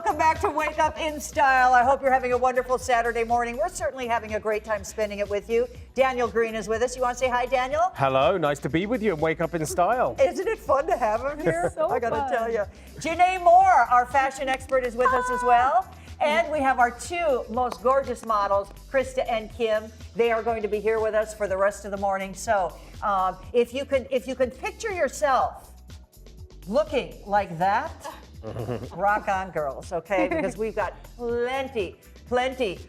Welcome back to Wake Up in Style. I hope you're having a wonderful Saturday morning. We're certainly having a great time spending it with you. Daniel Green is with us. You want to say hi, Daniel? Hello, nice to be with you and Wake Up in Style. Isn't it fun to have him here? So I got to fun. tell you. Janae Moore, our fashion expert, is with us as well. And we have our two most gorgeous models, Krista and Kim. They are going to be here with us for the rest of the morning. So if you can picture yourself looking like that, rock on, girls, okay? Because we've got plenty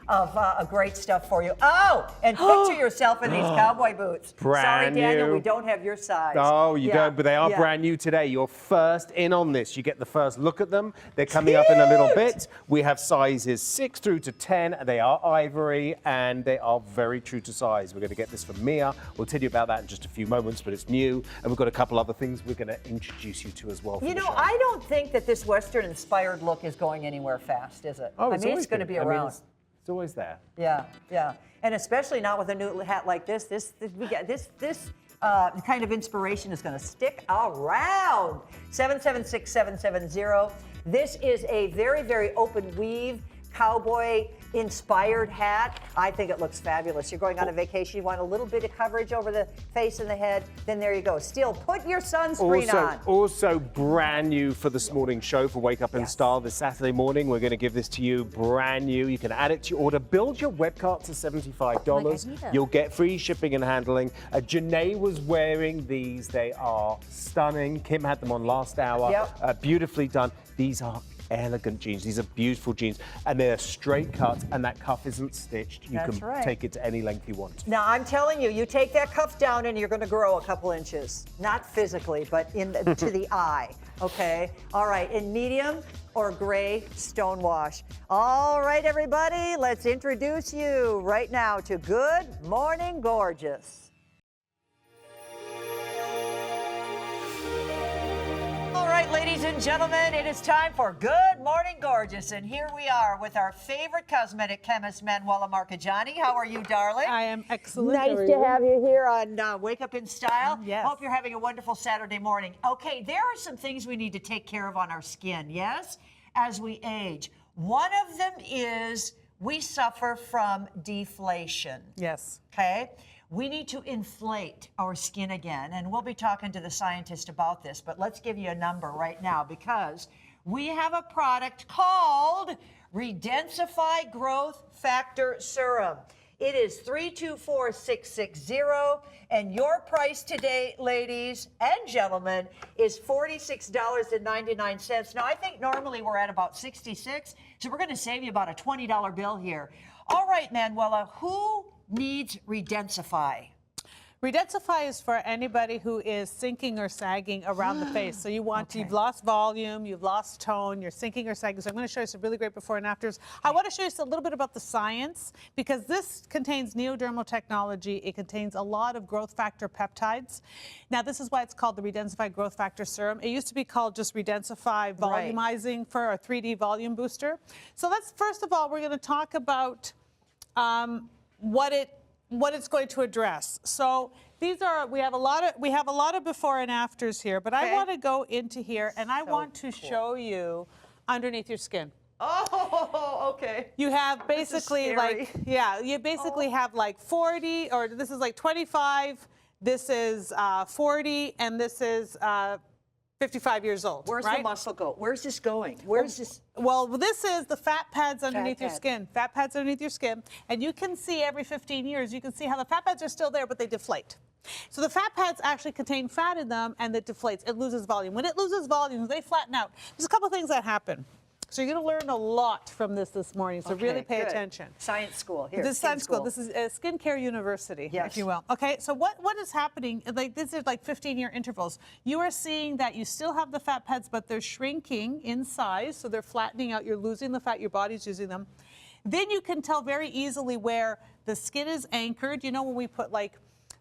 of great stuff for you. Oh, and picture yourself in these cowboy boots. Sorry, Brand Daniel, new. we don't have your size. Oh, you don't, but they are brand new today. You're first in on this. You get the first look at them. They're coming up in a little bit. We have sizes 6 through to 10. They are ivory and they are very true to size. We're going to get this from Mia. We'll tell you about that in just a few moments, but it's new. And we've got a couple other things we're going to introduce you to as well. You know, I don't think that this Western-inspired look is going anywhere fast, is it? Oh, I mean, it's going to be around. It's always there. Yeah, yeah, and especially not with a new hat like this. This kind of inspiration is going to stick around. 776-770. This is a very, very open weave cowboy inspired hat. I think it looks fabulous. You're going on a vacation, you want a little bit of coverage over the face and the head, then there you go. Still, put your sunscreen on. Also brand new for this morning's show for Wake Up in Style this Saturday morning. We're going to give this to you brand new. You can add it to your order. Build your web cart to $75. You'll get free shipping and handling. Janae was wearing these. They are stunning. Kim had them on last hour. Yep. Beautifully done. These are elegant jeans. These are beautiful jeans, and they're straight cut, and that cuff isn't stitched. You can take it to any length you want. Now, I'm telling you, you take that cuff down and you're going to grow a couple inches. Not physically, but to the eye, okay? All right, in medium or gray stonewash. All right, everybody, let's introduce you right now to Good Morning Gorgeous. All right, ladies and gentlemen, it is time for Good Morning Gorgeous. And here we are with our favorite cosmetic chemist, Manuela Marcagiani. How are you, darling? I am excellent. Nice to have you here on Wake Up in Style. Yes. Hope you're having a wonderful Saturday morning. Okay, there are some things we need to take care of on our skin, yes, as we age. One of them is we suffer from deflation. Yes. Okay? We need to inflate our skin again, and we'll be talking to the scientist about this, but let's give you a number right now because we have a product called Re-Densify Growth Factor Serum. It is 324660, and your price today, ladies and gentlemen, is $46.99. Now, I think normally we're at about $66, so we're going to save you about a $20 bill here. All right, Manuela, who needs Re-Densify? Re-Densify is for anybody who is sinking or sagging around the face. So you've lost volume, you've lost tone, you're sinking or sagging. So I'm going to show you some really great before and afters. I want to show you a little bit about the science because this contains neodermal technology. It contains a lot of growth factor peptides. Now, this is why it's called the Re-Densify Growth Factor Serum. It used to be called just Re-Densify Volumizing for a 3D volume booster. So let's, first of all, we're going to talk about what it's going to address. So these are, we have a lot of before and afters here, but I want to go into here and I want to show you underneath your skin. Oh, okay. You have basically you basically have like 40, or this is like 25, this is 40, and this is 55 years old. Where's the muscle go? Where's this going? Where's this? Well, this is the fat pads underneath your skin. Fat pads underneath your skin. And you can see every 15 years, you can see how the fat pads are still there, but they deflate. So the fat pads actually contain fat in them, and it deflates. It loses volume. When it loses volume, they flatten out. There's a couple things that happen. So you're going to learn a lot from this morning, so really pay attention. Science school here. This is science school. This is a skincare university, if you will. Okay, so what is happening, like this is like 15-year intervals. You are seeing that you still have the fat pads, but they're shrinking in size, so they're flattening out. You're losing the fat, your body's using them. Then you can tell very easily where the skin is anchored. You know when we put like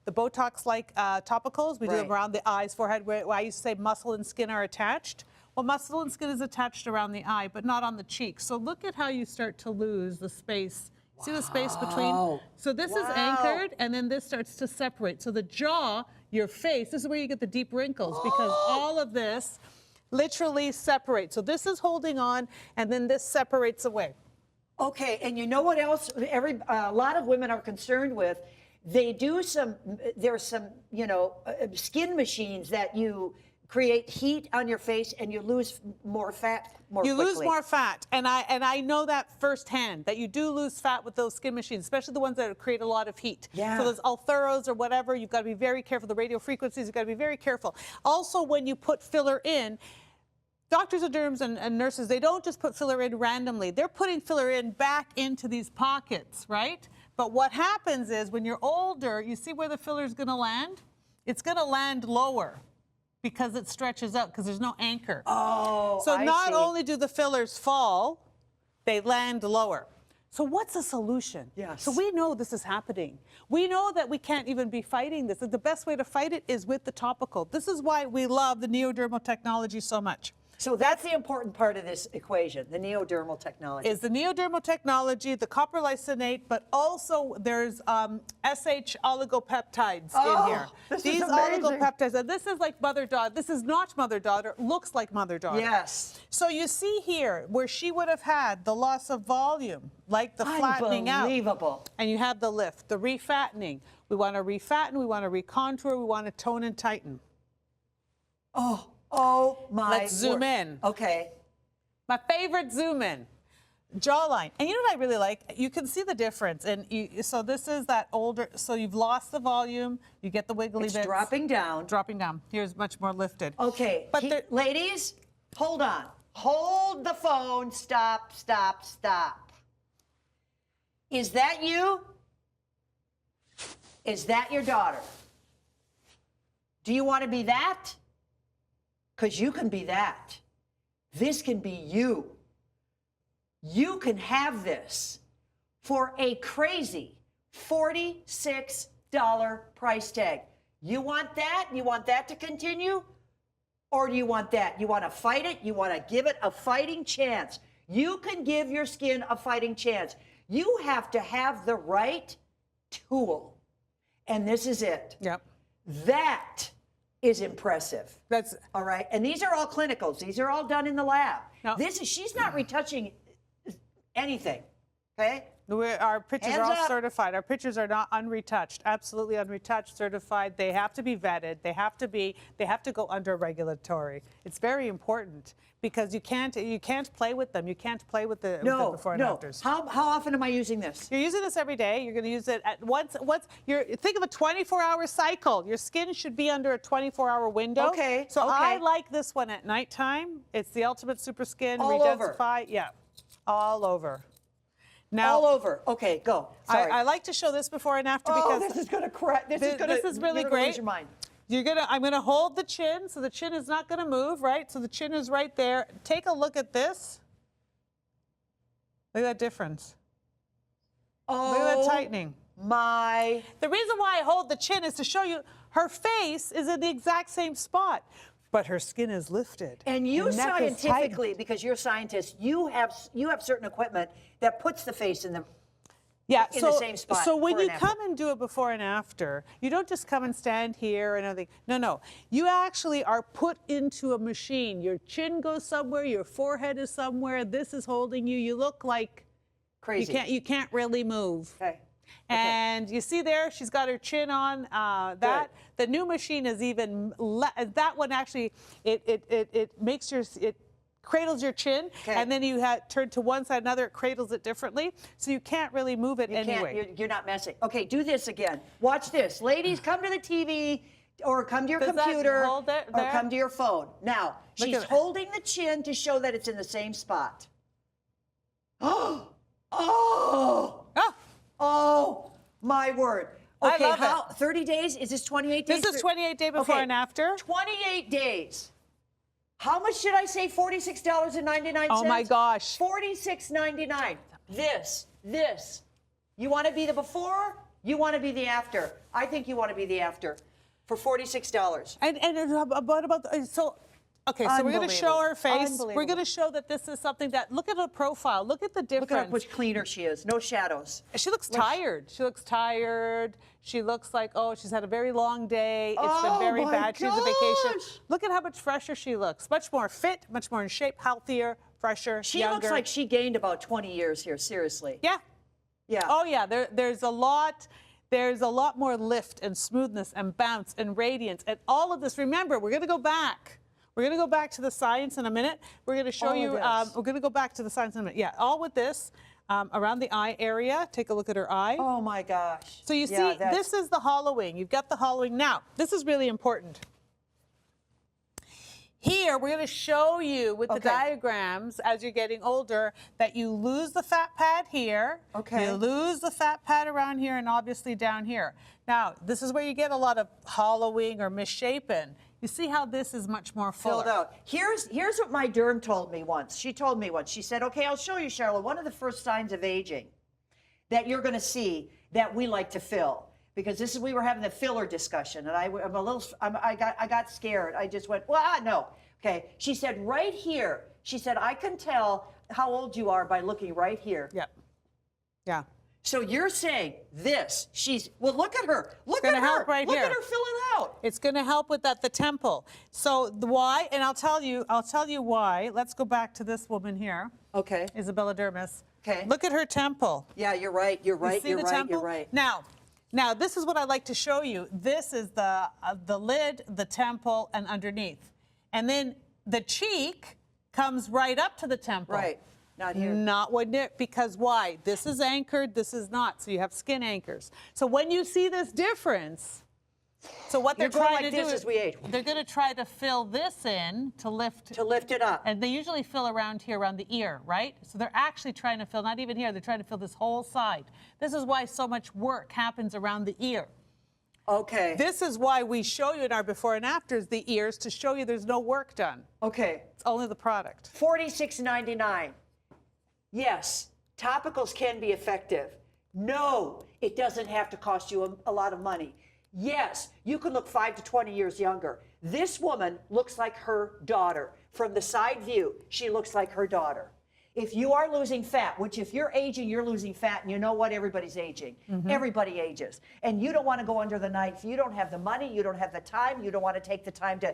the Botox-like topicals, we do them around the eyes, forehead, where I used to say muscle and skin are attached. Well, muscle and skin is attached around the eye, but not on the cheeks. So look at how you start to lose the space. See the space between? So this is anchored, and then this starts to separate. So the jaw, your face, this is where you get the deep wrinkles because all of this literally separate. So this is holding on, and then this separates away. Okay, and you know what else? A lot of women are concerned with. They do there's some, skin machines that you create heat on your face and you lose more fat more quickly. You lose more fat, and I know that firsthand, that you do lose fat with those skin machines, especially the ones that create a lot of heat. Yeah. So those Ultheros or whatever, you've got to be very careful. The radio frequencies, you've got to be very careful. Also, when you put filler in, doctors and derms and nurses, they don't just put filler in randomly. They're putting filler in back into these pockets, right? But what happens is when you're older, you see where the filler is going to land? It's going to land lower because it stretches out because there's no anchor. Oh, so I not see. only do the fillers fall, they land lower. So what's the solution? Yes. So we know this is happening. We know that we can't even be fighting this. The best way to fight it is with the topical. This is why we love the neodermal technology so much. So that's the important part of this equation, the neodermal technology. Is the neodermal technology, the copper lysate, but also there's SH oligopeptides in here. This is These amazing. oligopeptides, and this is like mother-daughter. This is not mother-daughter, looks like mother-daughter. Yes. So you see here where she would have had the loss of volume, like the flattening out. Unbelievable. And you have the lift, the refattening. We want to refatten, we want to recontour, we want to tone and tighten. Oh my Let's zoom word. in. Okay. My favorite zoom in, jawline. And you know what I really like? You can see the difference. And so this is that older, so you've lost the volume, you get the wiggly It's bits. dropping down. Dropping down. Here's much more lifted. Okay. But ladies, hold on. Hold the phone. Stop, stop, stop. Is that you? Is that your daughter? Do you want to be that? Because you can be that. This can be you. You can have this for a crazy $46 price tag. You want that? You want that to continue? Or do you want that? You want to fight it? You want to give it a fighting chance? You can give your skin a fighting chance. You have to have the right tool. And this is it. Yep. That is impressive. That's All right. And these are all clinicals. These are all done in the lab. No. She's not retouching anything. Okay? our pictures Hands are all up. certified. Our pictures are not unretouched, absolutely unretouched, certified. They have to be vetted. They have to go under regulatory. It's very important because you can't play with them. You can't play with the before and afters. How often am I using this? You're using this every day. You're going to use it at once. Think of a 24-hour cycle. Your skin should be under a 24-hour window. Okay, So okay. I like this one at nighttime. It's the Ultimate Super Skin All over. Re-Densify. Yeah, all over. Now, All over. Okay, go. Sorry. I like to show this before and after oh, because this is going to crack. This is really you're gonna great. lose your mind. I'm gonna hold the chin, so the chin is not gonna move, right? So the chin is right there. Take a look at this. Look at that difference. Oh, Look at that tightening. My. The reason why I hold the chin is to show you her face is in the exact same spot, but her skin is lifted. And you neck is scientifically, tightened. because you're a scientist, you have certain equipment that puts the face in the the same spot. So when before you and after. come and do it before and after, you don't just come and stand here and everything. No. You actually are put into a machine. Your chin goes somewhere, your forehead is somewhere, this is holding you. You look like Crazy. you can't really move. Okay. And you see there, she's got her chin on. That the new machine is even that one actually it makes it cradles your chin, and then you turn to one side, another, it cradles it differently, so you can't really move it anyway. You're not messing. Okay, do this again. Watch this. Ladies, come to the TV or come to your Does that computer hold it or there? come to your phone. Now, Look she's at it. holding the chin to show that it's in the same spot. Oh, my word. I Okay, love 30 days? Is this 28 days? This is 28 day before and after. 28 days. How much did I say? $46.99? Oh my gosh. $46.99. This. You want to be the before? You want to be the after? I think you want to be the after for $46. And about so Okay, so we're going to show her face. We're Unbelievable. going to show that this is something that, look at her profile. Look at the difference. Look at how much cleaner she is. No shadows. She looks tired. She looks tired. She looks like, oh, she's had a very long day. It's been very bad. She's on vacation. Look at how much fresher she looks. Much more fit, much more in shape, healthier, fresher, She younger. looks like she gained about 20 years here, seriously. Yeah. Yeah. Oh, yeah. There's a lot more lift and smoothness and bounce and radiance and all of this. Remember, we're going to go back. We're going to go back to the science in a minute. We're going to show you, we're going to go back to the science in a minute. Yeah, all with this around the eye area. Take a look at her eye. Oh my gosh. So you see, this is the hollowing. You've got the hollowing. Now, this is really important. Here, we're going to show you with the diagrams as you're getting older that you lose the fat pad here. Okay. You lose the fat pad around here and obviously down here. Now, this is where you get a lot of hollowing or misshapen. You see how this is much more fuller. Filled out. Here's what my derm told me once. She told me once. She said, okay, I'll show you, Charla, one of the first signs of aging that you're going to see that we like to fill. Because this is, we were having the filler discussion, and I got scared. I just went, well, no. Okay. She said, right here. She said, I can tell how old you are by looking right here. Yeah. Yeah. So you're saying this? Well, look at her. Look at her. Help right look here. at her fill it out. It's going to help with that, the temple. So why? And I'll tell you why. Let's go back to this woman here. Okay. Isabella Dermis. Okay. Look at her temple. Yeah, you're right. You're right. You see You're the right. temple? You're right. Now, this is what I like to show you. This is the lid, the temple, and underneath. And then the cheek comes right up to the temple. Right. Not here. Not when it, because why? This is anchored, this is not. So you have skin anchors. So when you see this difference, so what they're You're going trying like to do this is as we age. they're going to try to fill this in to lift. To lift it up. And they usually fill around here, around the ear, right? So they're actually trying to fill, not even here, they're trying to fill this whole side. This is why so much work happens around the ear. Okay. This is why we show you in our before and afters the ears, to show you there's no work done. Okay. It's only the product. $46.99. Yes, topicals can be effective. No, it doesn't have to cost you a lot of money. Yes, you can look 5 to 20 years younger. This woman looks like her daughter. From the side view, she looks like her daughter. If you are losing fat, which if you're aging, you're losing fat, and you know what? Everybody's aging. Everybody ages. And you don't want to go under the knife. You don't have the money. You don't have the time. You don't want to take the time to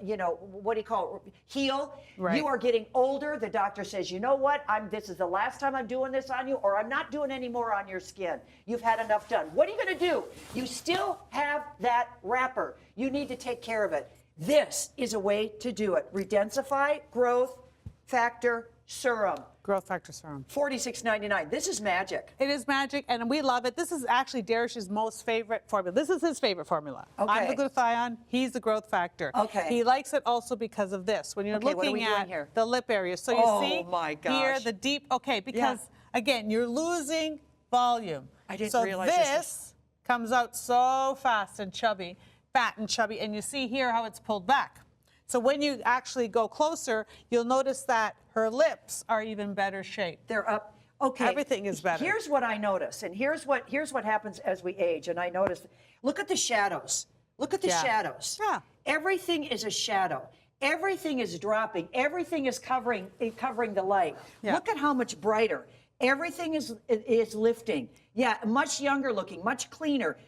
you know, what do you call it? Heal. Right. You are getting older. The doctor says, you know what? This is the last time I'm doing this on you, or I'm not doing any more on your skin. You've had enough done. What are you going to do? You still have that wrapper. You need to take care of it. This is a way to do it. Re-Densify, growth factor serum. Growth factor serum. $46.99. This is magic. It is magic, and we love it. This is actually Derish's most favorite formula. This is his favorite formula. Okay. I'm the glutathione, he's the growth factor. Okay. He likes it also because of this. When you're Okay, what are looking we doing at here? the lip area. So Oh, you see my here gosh. the deep, because again, you're losing volume. I didn't so realize this comes out so fast and chubby, fat and chubby, and you see here how it's pulled back. So when you actually go closer, you'll notice that her lips are even better shaped. They're up. Okay. Everything is better. Here's what I notice, and here's what happens as we age. And I noticed, look at the shadows. Look at the shadows. Yeah. Everything is a shadow. Everything is dropping. Everything is covering the light. Yeah. Look at how much brighter. Everything is lifting. Yeah, much younger looking, much cleaner.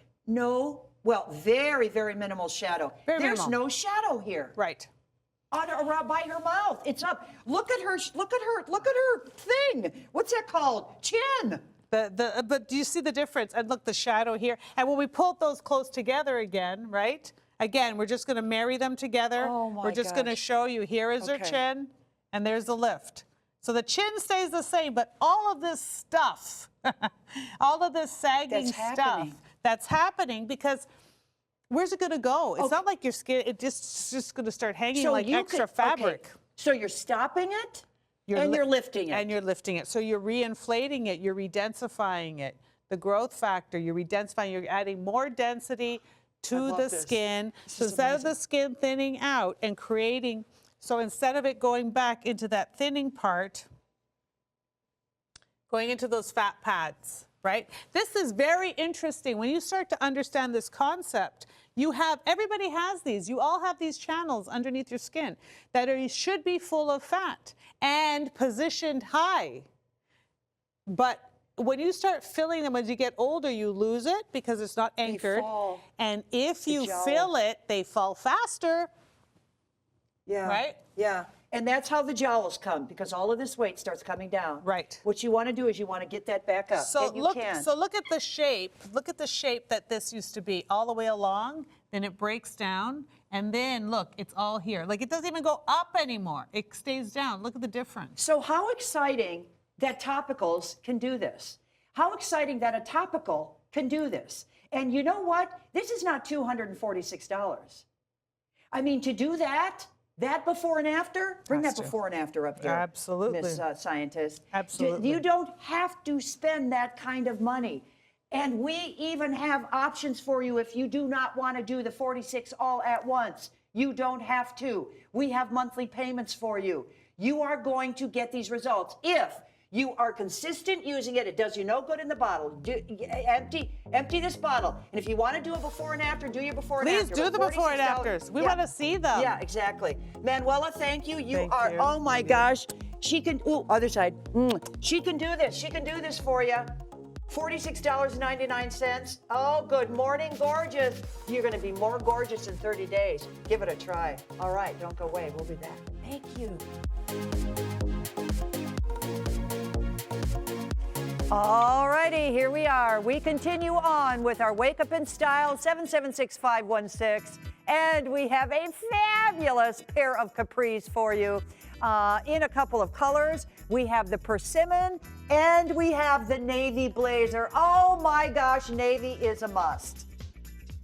Very, very minimal shadow. Very There's minimal. no shadow here. Right. Around by her mouth. It's up. Look at her thing. What's that called? Chin. But do you see the difference? And look, the shadow here. And when we pulled those close together again, right? Again, we're just going to marry them together. Oh, my We're just going to gosh. show you. Here is her Okay. chin, and there's the lift. So the chin stays the same, but all of this stuff, all of this sagging stuff, that's happening because where's it going to go? It's not like your skin, it's just going to start hanging like extra fabric. So you're stopping it, you're lifting it. And you're lifting it. So you're re-inflating it, you're re-densifying it. The growth factor, you're re-densifying, you're adding more density to the skin. So instead of the skin thinning out and creating, so instead of it going back into that thinning part, going into those fat pads, right? This is very interesting. When you start to understand this concept, everybody has these. You all have these channels underneath your skin that should be full of fat and positioned high. But when you start filling them as you get older, you lose it because it's not anchored. fall. And if you jowls. fill it, they fall faster. Yeah. Right? Yeah. And that's how the jowls come, because all of this weight starts coming down. Right. What you want to do is you want to get that back up. So and you look, can. so look at the shape. Look at the shape that this used to be, all the way along. Then it breaks down, and then look, it's all here. Like it doesn't even go up anymore. It stays down. Look at the difference. So how exciting that topicals can do this. How exciting that a topical can do this. And you know what? This is not $246. I mean, to do that before and after, bring Has that to. before and after up here. Absolutely. Miss Scientist. Absolutely. You don't have to spend that kind of money. And we even have options for you if you do not want to do the 46 all at once. You don't have to. We have monthly payments for you. You are going to get these results if you are consistent using it. It does you no good in the bottle. Empty this bottle. And if you want to do a before and after, do your before and Please after. do But the before and $46 afters. We want to see them. Yeah, exactly. Manuela, thank you. You Thank are, you. oh my gosh. She can, other side. She can do this. She can do this for you. $46.99. Oh, good morning, gorgeous. You're going to be more gorgeous in 30 days. Give it a try. All right, don't go away. We'll be back. Thank you. All righty, here we are. We continue on with our Wake Up in Style 776516, and we have a fabulous pair of capris for you in a couple of colors. We have the persimmon and we have the navy blazer. Oh my gosh, navy is a must.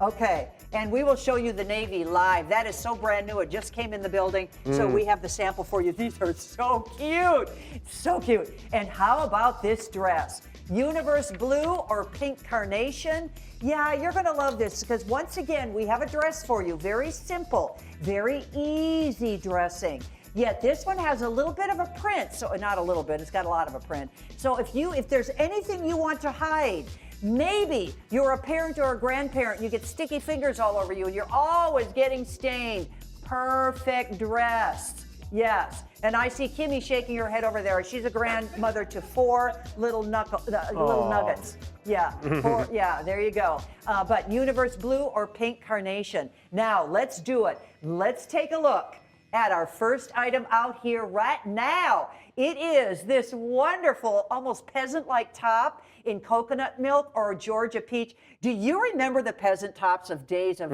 Okay, and we will show you the navy live. That is so brand new. It just came in the building, so we have the sample for you. These are so cute, so cute. And how about this dress? Universe blue or pink carnation? Yeah, you're gonna love this because once again, we have a dress for you. Very simple, very easy dressing. Yet this one has a little bit of a print, so not a little bit, it's got a lot of a print. So if there's anything you want to hide, maybe you're a parent or a grandparent, you get sticky fingers all over you, and you're always getting stained. Perfect dress. Yes. And I see Kimmy shaking her head over there. She's a grandmother to 4 little nuggets. Yeah. 4, yeah, there you go. But universe blue or pink carnation. Now, let's do it. Let's take a look at our first item out here right now. It is this wonderful, almost peasant-like top in coconut milk or Georgia peach. Do you remember the peasant tops of days of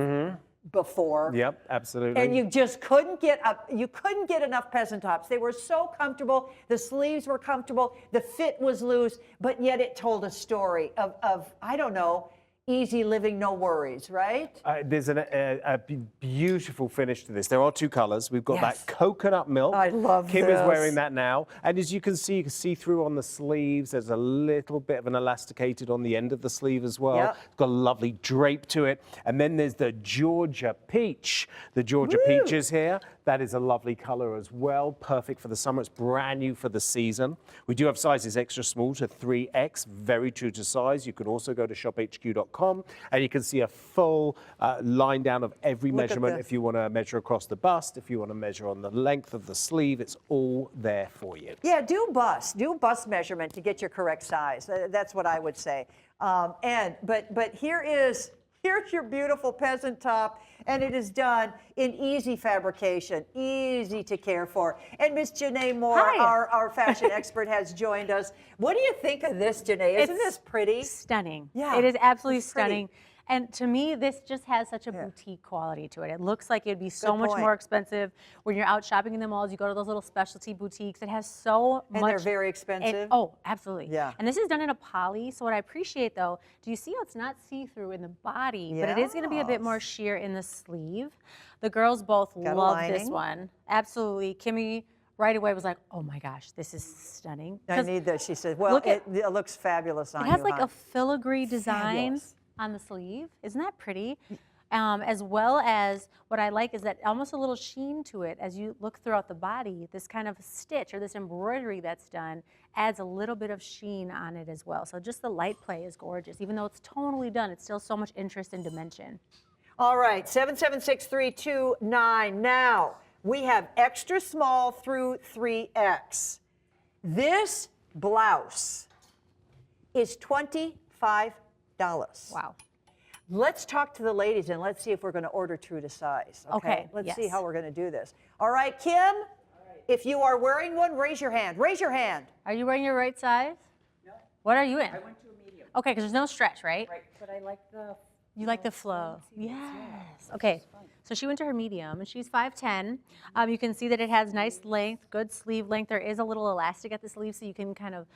before? Yep, absolutely. And you just couldn't get enough peasant tops. They were so comfortable. The sleeves were comfortable. The fit was loose, but yet it told a story of I don't know, easy living, no worries, right? There's a beautiful finish to this. There are 2 colors. We've got Yes. that coconut milk. I love Kim this. is wearing that now. And as you can see through on the sleeves. There's a little bit of an elasticated on the end of the sleeve as well. Yep. It's got a lovely drape to it. And then there's the Georgia peach. The Georgia peach is here. That is a lovely color as well. Perfect for the summer. It's brand new for the season. We do have sizes extra small to 3X, very true to size. You can also go to shophq.com and you can see a full line down of every Look at measurement. this. If you want to measure across the bust, if you want to measure on the length of the sleeve, it's all there for you. Yeah, do bust measurement to get your correct size. That's what I would say. But here's your beautiful peasant top, and it is done in easy fabrication, easy to care for. And Miss Janae Moore, Hi. our fashion expert, has joined us. What do you think of this, Janae? Isn't It's this pretty? Stunning. Yeah, It is absolutely it's pretty. stunning. And to me, this just has such a Yeah. boutique quality to it. It looks like it'd be so Good much point. more expensive when you're out shopping in the malls. You go to those little specialty boutiques. It has so much. And they're very expensive. Oh, absolutely. Yeah. And this is done in a poly. So what I appreciate though, do you see how it's not see-through in the body, but it is going to be a bit more Yes. sheer in the sleeve. The girls both Got a love this lining. one. Absolutely. Kimmy right away was like, oh my gosh, this is stunning. I 'Cause need this. She said, well, look at- it looks fabulous on it you. has like hon. a filigree design Fabulous. on the sleeve. Isn't that pretty? as well as what I like is that almost a little sheen to it as you look throughout the body. This kind of stitch or this embroidery that's done adds a little bit of sheen on it as well. So just the light play is gorgeous. Even though it's tonally done, it's still so much interest and dimension. All right, 776329. Now, we have extra small through 3X. This blouse is $25. Wow. Let's talk to the ladies and let's see if we're going to order true to size. Okay, Let's yes. see how we're going to do this. All right, Kim, if you are wearing one, raise your hand. Raise your hand. Are you wearing your right size? No. What are you in? I went to a medium. Okay, because there's no stretch, right? Right, but I like the... You like the flow. Yes. Okay. So she went to her medium, and she's 5'10". You can see that it has nice length, good sleeve length. There is a little elastic at the sleeve, so you can kind of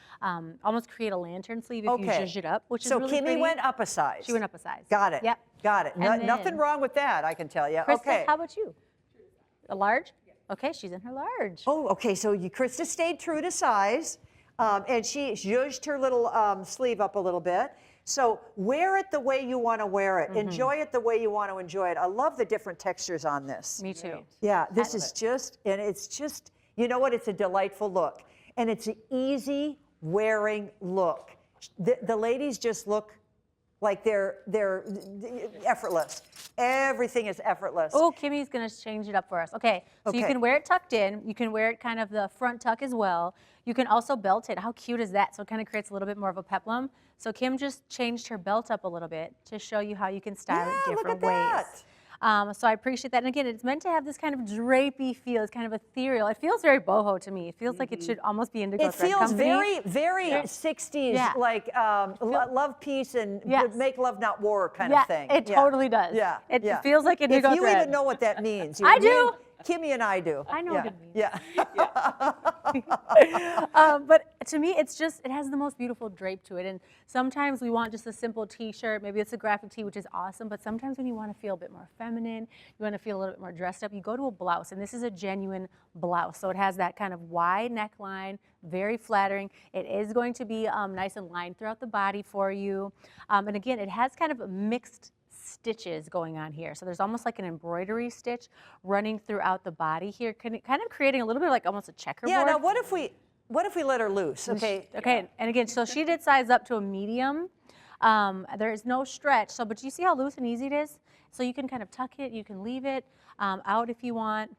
almost create a lantern sleeve if you zhuzh it up, which is really Kimmy pretty. went up a size. She went up a size. Got it. Yep. Got it. And Nothing then- wrong with that, I can tell you. Krista, Okay. how about you? A large? Okay, she's in her large. Oh, okay. So Krista stayed true to size, and she zhuzhed her little sleeve up a little bit. So wear it the way you want to wear it. Enjoy it the way you want to enjoy it. I love the different textures on this. Me too. Yeah, this is just, and it's just, you know what? It's a delightful look, and it's an easy wearing look. The ladies just look like they're effortless. Everything is effortless. Oh, Kimmy's going to change it up for us. Okay, so you Okay. can wear it tucked in. You can wear it kind of the front tuck as well. You can also belt it. How cute is that? So it kind of creates a little bit more of a peplum. So Kim just changed her belt up a little bit to show you how you can style Yeah, it look different at ways. So I appreciate that. And again, it's meant to have this kind of drapey feel. It's kind of ethereal. It feels very boho to me. It feels like it should almost be Indigo It Thread feels Company. very 60s, Yeah. like love, peace, and Yes. make love, not war kind Yeah, of thing. it totally does. Yeah, It yeah. feels like Indigo If you Thread. even know what that means. I do. Kimmy and I do. I know yeah. what it means. Yeah. But to me, it's just, it has the most beautiful drape to it. And sometimes we want just a simple t-shirt. Maybe it's a graphic tee, which is awesome. But sometimes when you want to feel a bit more feminine, you want to feel a little bit more dressed up, you go to a blouse. And this is a genuine blouse. So it has that kind of wide neckline, very flattering. It is going to be nice and lined throughout the body for you. And again, it has kind of a mixed stitches going on here. So there's almost like an embroidery stitch running throughout the body here, kind of creating a little bit like almost a checkerboard. Yeah, now what if we let her loose? Okay. Okay, and again, so she did size up to a medium. There is no stretch, so but you see how loose and easy it is? So you can kind of tuck it, you can leave it out if you want.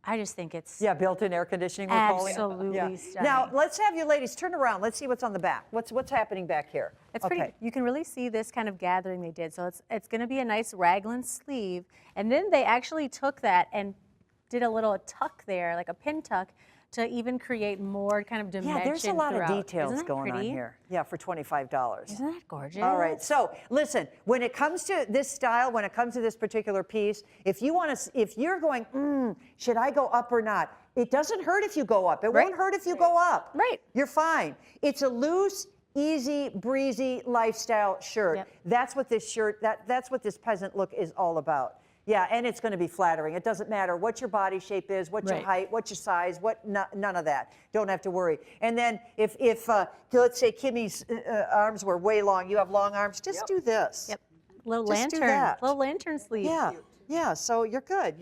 I just think it's Built-in air conditioning, we're calling it. absolutely stunning. Now, let's have you ladies turn around. Let's see what's on the back. What's happening back here? It's pretty, you can really see this kind of gathering they did. So it's going to be a nice raglan sleeve. And then they actually took that and did a little tuck there, like a pin tuck, to even create more kind of dimension. Yeah, there's a lot throughout. of details Isn't that going on pretty? here. Yeah, for $25. Isn't that gorgeous? All right, so listen, when it comes to this style, when it comes to this particular piece, if you're going, should I go up or not? It doesn't hurt if you go up. It won't hurt if you go up. Right. You're fine. It's a loose, easy, breezy lifestyle shirt. Yep. That's what this shirt, that's what this peasant look is all about. Yeah, and it's going to be flattering. It doesn't matter what your body shape is, what your height, what your size, none of that. Don't have to worry. And then if let's say Kimmy's arms were way long, you have long arms, just do this. Yep. Little Just do lantern, that. little lantern sleeve. Yeah, so you're good.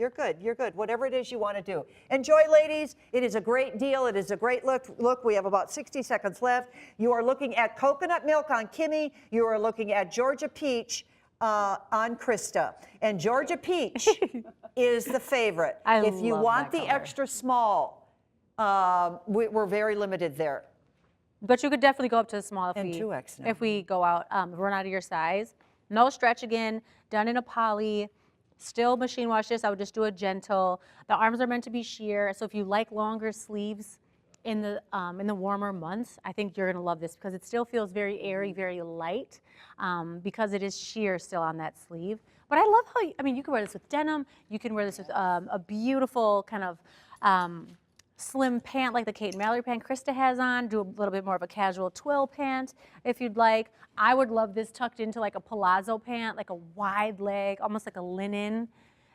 Whatever it is you want to do. Enjoy, ladies. It is a great deal. It is a great look. We have about 60 seconds left. You are looking at coconut milk on Kimmy. You are looking at Georgia Peach on Krista. And Georgia Peach is the favorite. If you love want that the color. extra small, we're very limited there. But you could definitely go up to the small And 2X now. if we go out, run out of your size. No stretch again, done in a poly. Still machine wash this. I would just do a gentle. The arms are meant to be sheer, so if you like longer sleeves in the warmer months, I think you're gonna love this because it still feels very airy, very light, because it is sheer still on that sleeve. But I love how, I mean, you can wear this with denim. You can wear this with a beautiful kind of slim pant like the Kate and Mallory pant Krista has on. Do a little bit more of a casual twill pant if you'd like. I would love this tucked into like a palazzo pant, like a wide leg, almost like a linen.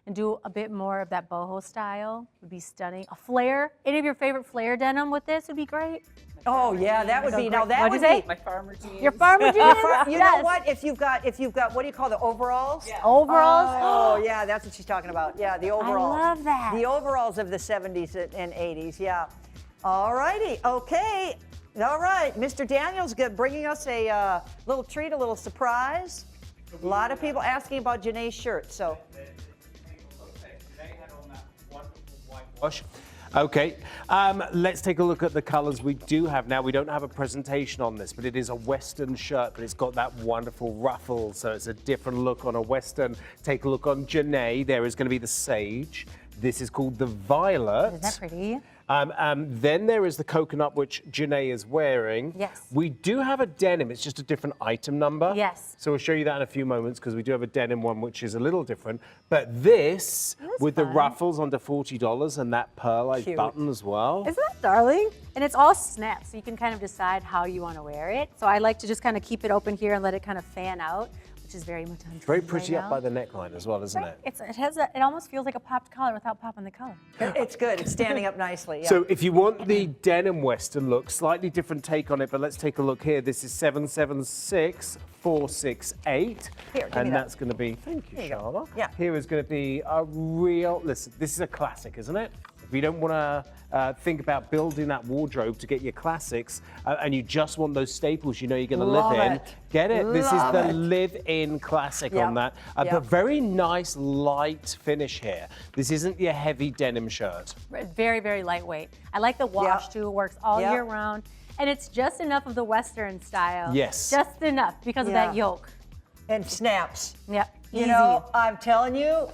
and do a bit more of that boho style, would be stunning. A flare, any of your favorite flare denim with this would be great. Oh yeah, that would be. Now that What'd would you say? be. My farmer jeans. Your farmer jeans? You know what? If you've got, what do you call the overalls? Yeah. Overalls? Oh yeah, that's what she's talking about. Yeah, the overalls. love that. The overalls of the 70s and 80s. Yeah. All righty. Okay. All right. Mr. Daniel's bringing us a little treat, a little surprise. A lot of people asking about Janae's shirt. So. Wash. Okay, let's take a look at the colors we do have now. We don't have a presentation on this, but it is a Western shirt, but it's got that wonderful ruffle, so it's a different look on a Western. Take a look on Janae. There is going to be the sage. This is called the violet. Isn't that pretty? Then there is the coconut, which Janae is wearing. Yes. We do have a denim. It's just a different item number. Yes. So we'll show you that in a few moments because we do have a denim one, which is a little different. But this, with the fun. ruffles, under $40, and that pearlized Cute. button as well. Isn't that darling? And it's all snaps, so you can kind of decide how you want to wear it. So I like to just kind of keep it open here and let it kind of fan out, which is very much on Very trend pretty right up now. by the neckline as well, isn't it? It almost feels like a popped collar without popping the collar. It's good. It's standing up nicely. Yeah. So if you want the denim Western look, slightly different take on it, but let's take a look here. This is 776468. Here, give me and that. that's going to be, thank you, Here you go. Charla. Yeah. Here is going to be a real, listen, this is a classic, isn't it? If you don't want to think about building that wardrobe to get your classics and you just want those staples you know you're going to Love live in, it. get it. This is Love the it. live-in classic Yep. on that. Yep. But very nice light finish here. This isn't your heavy denim shirt. Very, very lightweight. I like the wash Yep. too. It works all Yep. year round. And it's just enough of the Western style. Yes. Just enough because of Yeah. that yoke. And snaps. Yep. You Easy. know, I'm telling you,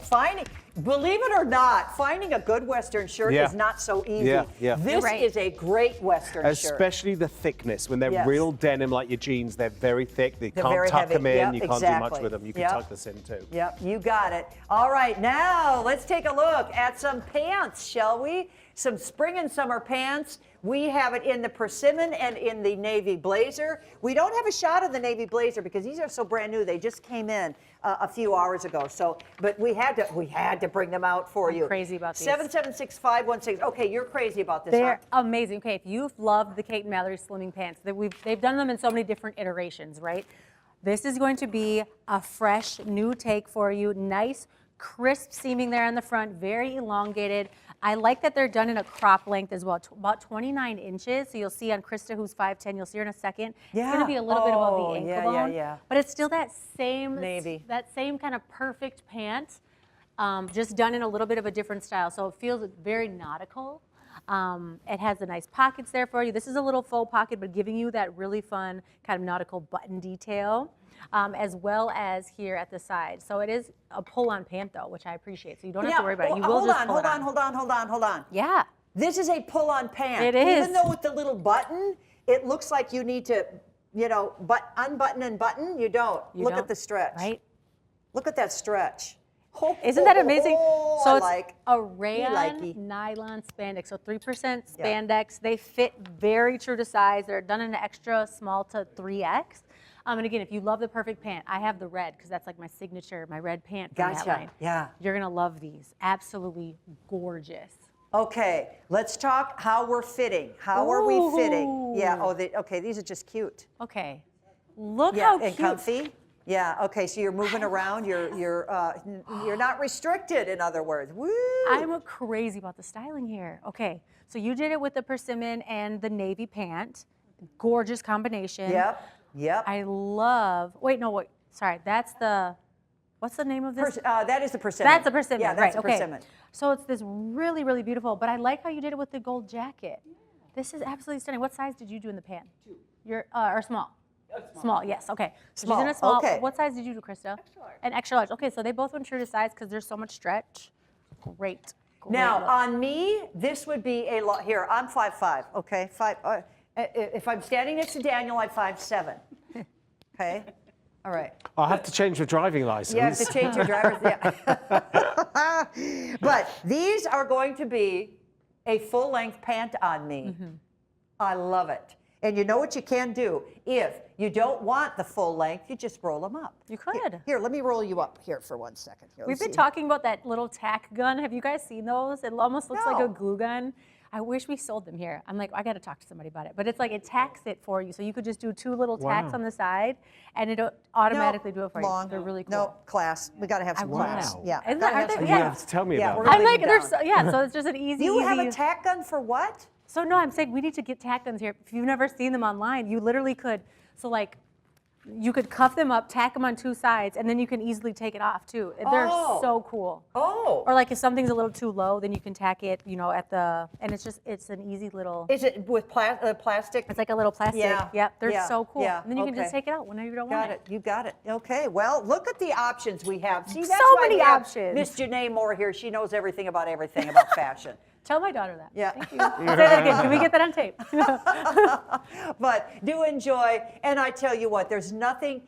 believe it or not, finding a good Western shirt Yeah. is not so easy. Yeah, yeah. This You're right. is a great Western shirt. Especially the thickness. When they're Yes. real denim like your jeans, they're very thick. They They're can't very tuck heavy. them in. Yep, you can't do much exactly. with them. You can Yep. tuck this in too. Yep, you got it. All right, now let's take a look at some pants, shall we? Some spring and summer pants. We have it in the persimmon and in the navy blazer. We don't have a shot of the navy blazer because these are so brand new. They just came in a few hours ago. So, but we had to bring them out for I'm you. crazy about these. 776-516. Okay, you're crazy about this. They're Huh? amazing. Okay, if you've loved the Kate and Mallory slimming pants, they've done them in so many different iterations, right? This is going to be a fresh new take for you. Nice, crisp seaming there on the front, very elongated. I like that they're done in a crop length as well, about 29 inches. So you'll see on Krista, who's 5'10", you'll see her in a second. It's going Yeah. to be a little bit above Oh, the ankle yeah, bone. yeah. But it's still that same Navy. that same kind of perfect pant, just done in a little bit of a different style. So it feels very nautical. It has the nice pockets there for you. This is a little faux pocket, but giving you that really fun kind of nautical button detail, as well as here at the side. So it is a pull-on pant though, which I appreciate. So you don't have to worry about it. You will hold just on, pull hold it on, hold on, hold on, hold on. Yeah. This is a pull-on pant. It is. Even though with the little button, it looks like you need to, unbutton and button. You don't. You Look don't, at the stretch. Right? Look at that stretch. Isn't that amazing? Oh, So I it's like. a rayon likey. nylon spandex, so 3% spandex. They fit very true to size. They're done in an extra small to 3X. And again, if you love the perfect pant, I have the red because that's like my signature, my red pant from that Gotcha. line. Yeah. You're gonna love these. Absolutely gorgeous. Okay, let's talk how we're fitting. How are we fitting? Yeah. Oh, okay. These are just cute. Okay. Look Yeah, how and cute. comfy. Yeah. Okay. So you're moving around. You're not restricted. In other words. Woo. I'm crazy about the styling here. Okay, so you did it with the persimmon and the navy pant. Gorgeous combination. Yep. Yep. I love, sorry, that's the, what's the name of this? That is the persimmon. That's the persimmon, Yeah, that's right, the okay. persimmon. So it's this really, really beautiful, but I like how you did it with the gold jacket. This is absolutely stunning. What size did you do in the pant? 2. Or small? Small, yes, okay. So she's in a small. okay. What size did you do, Krista? Extra large. An extra large. Okay, so they both went true to size because there's so much stretch. Great. Now, look. on me, this would be a lot. Here, I'm 5'5", okay? If I'm standing next to Daniel, I'm 5'7", okay? All right. I'll have to change your driving license. You have to change your driver's, yeah. But these are going to be a full-length pant on me. I love it. And you know what you can do? If you don't want the full length, you just roll them up. You could. Here, let me roll you up here for 1 second. Here, We've let's been see. talking about that little tack gun. Have you guys seen those? It almost looks like a No. glue gun. I wish we sold them here. I'm like, I got to talk to somebody about it. But it's like it tacks it for you. So you could just do 2 little tacks Wow. on the side, and it'll automatically do it for long. you. They're really cool. No, class. We got to have some love class. it. Yeah. Isn't gotta that- have aren't some they- You yeah. have to tell me Yeah, about we're it. gonna I'm leave like, them there's down. so it's just an easy. You have a easy- tack gun for what? So no, I'm saying we need to get tack guns here. If you've never seen them online, you literally could. So like, you could cuff them up, tack them on 2 sides, and then you can easily take it off too. They're Oh. so cool. Oh. Or like if something's a little too low, then you can tack it, at the, and it's an easy little. Is it with plastic? It's like a little plastic. Yeah, Yep, they're yeah, so cool. yeah, And then you can just okay. take it out whenever you don't Got want it. You got it. Okay. Well, look at the options we have. See, that's So why many we have options. Miss Janae Moore here. She knows everything about fashion. Tell my daughter that. Yeah. Thank you. Say that again. Can we get that on tape? But do enjoy. And I tell you what, there's nothing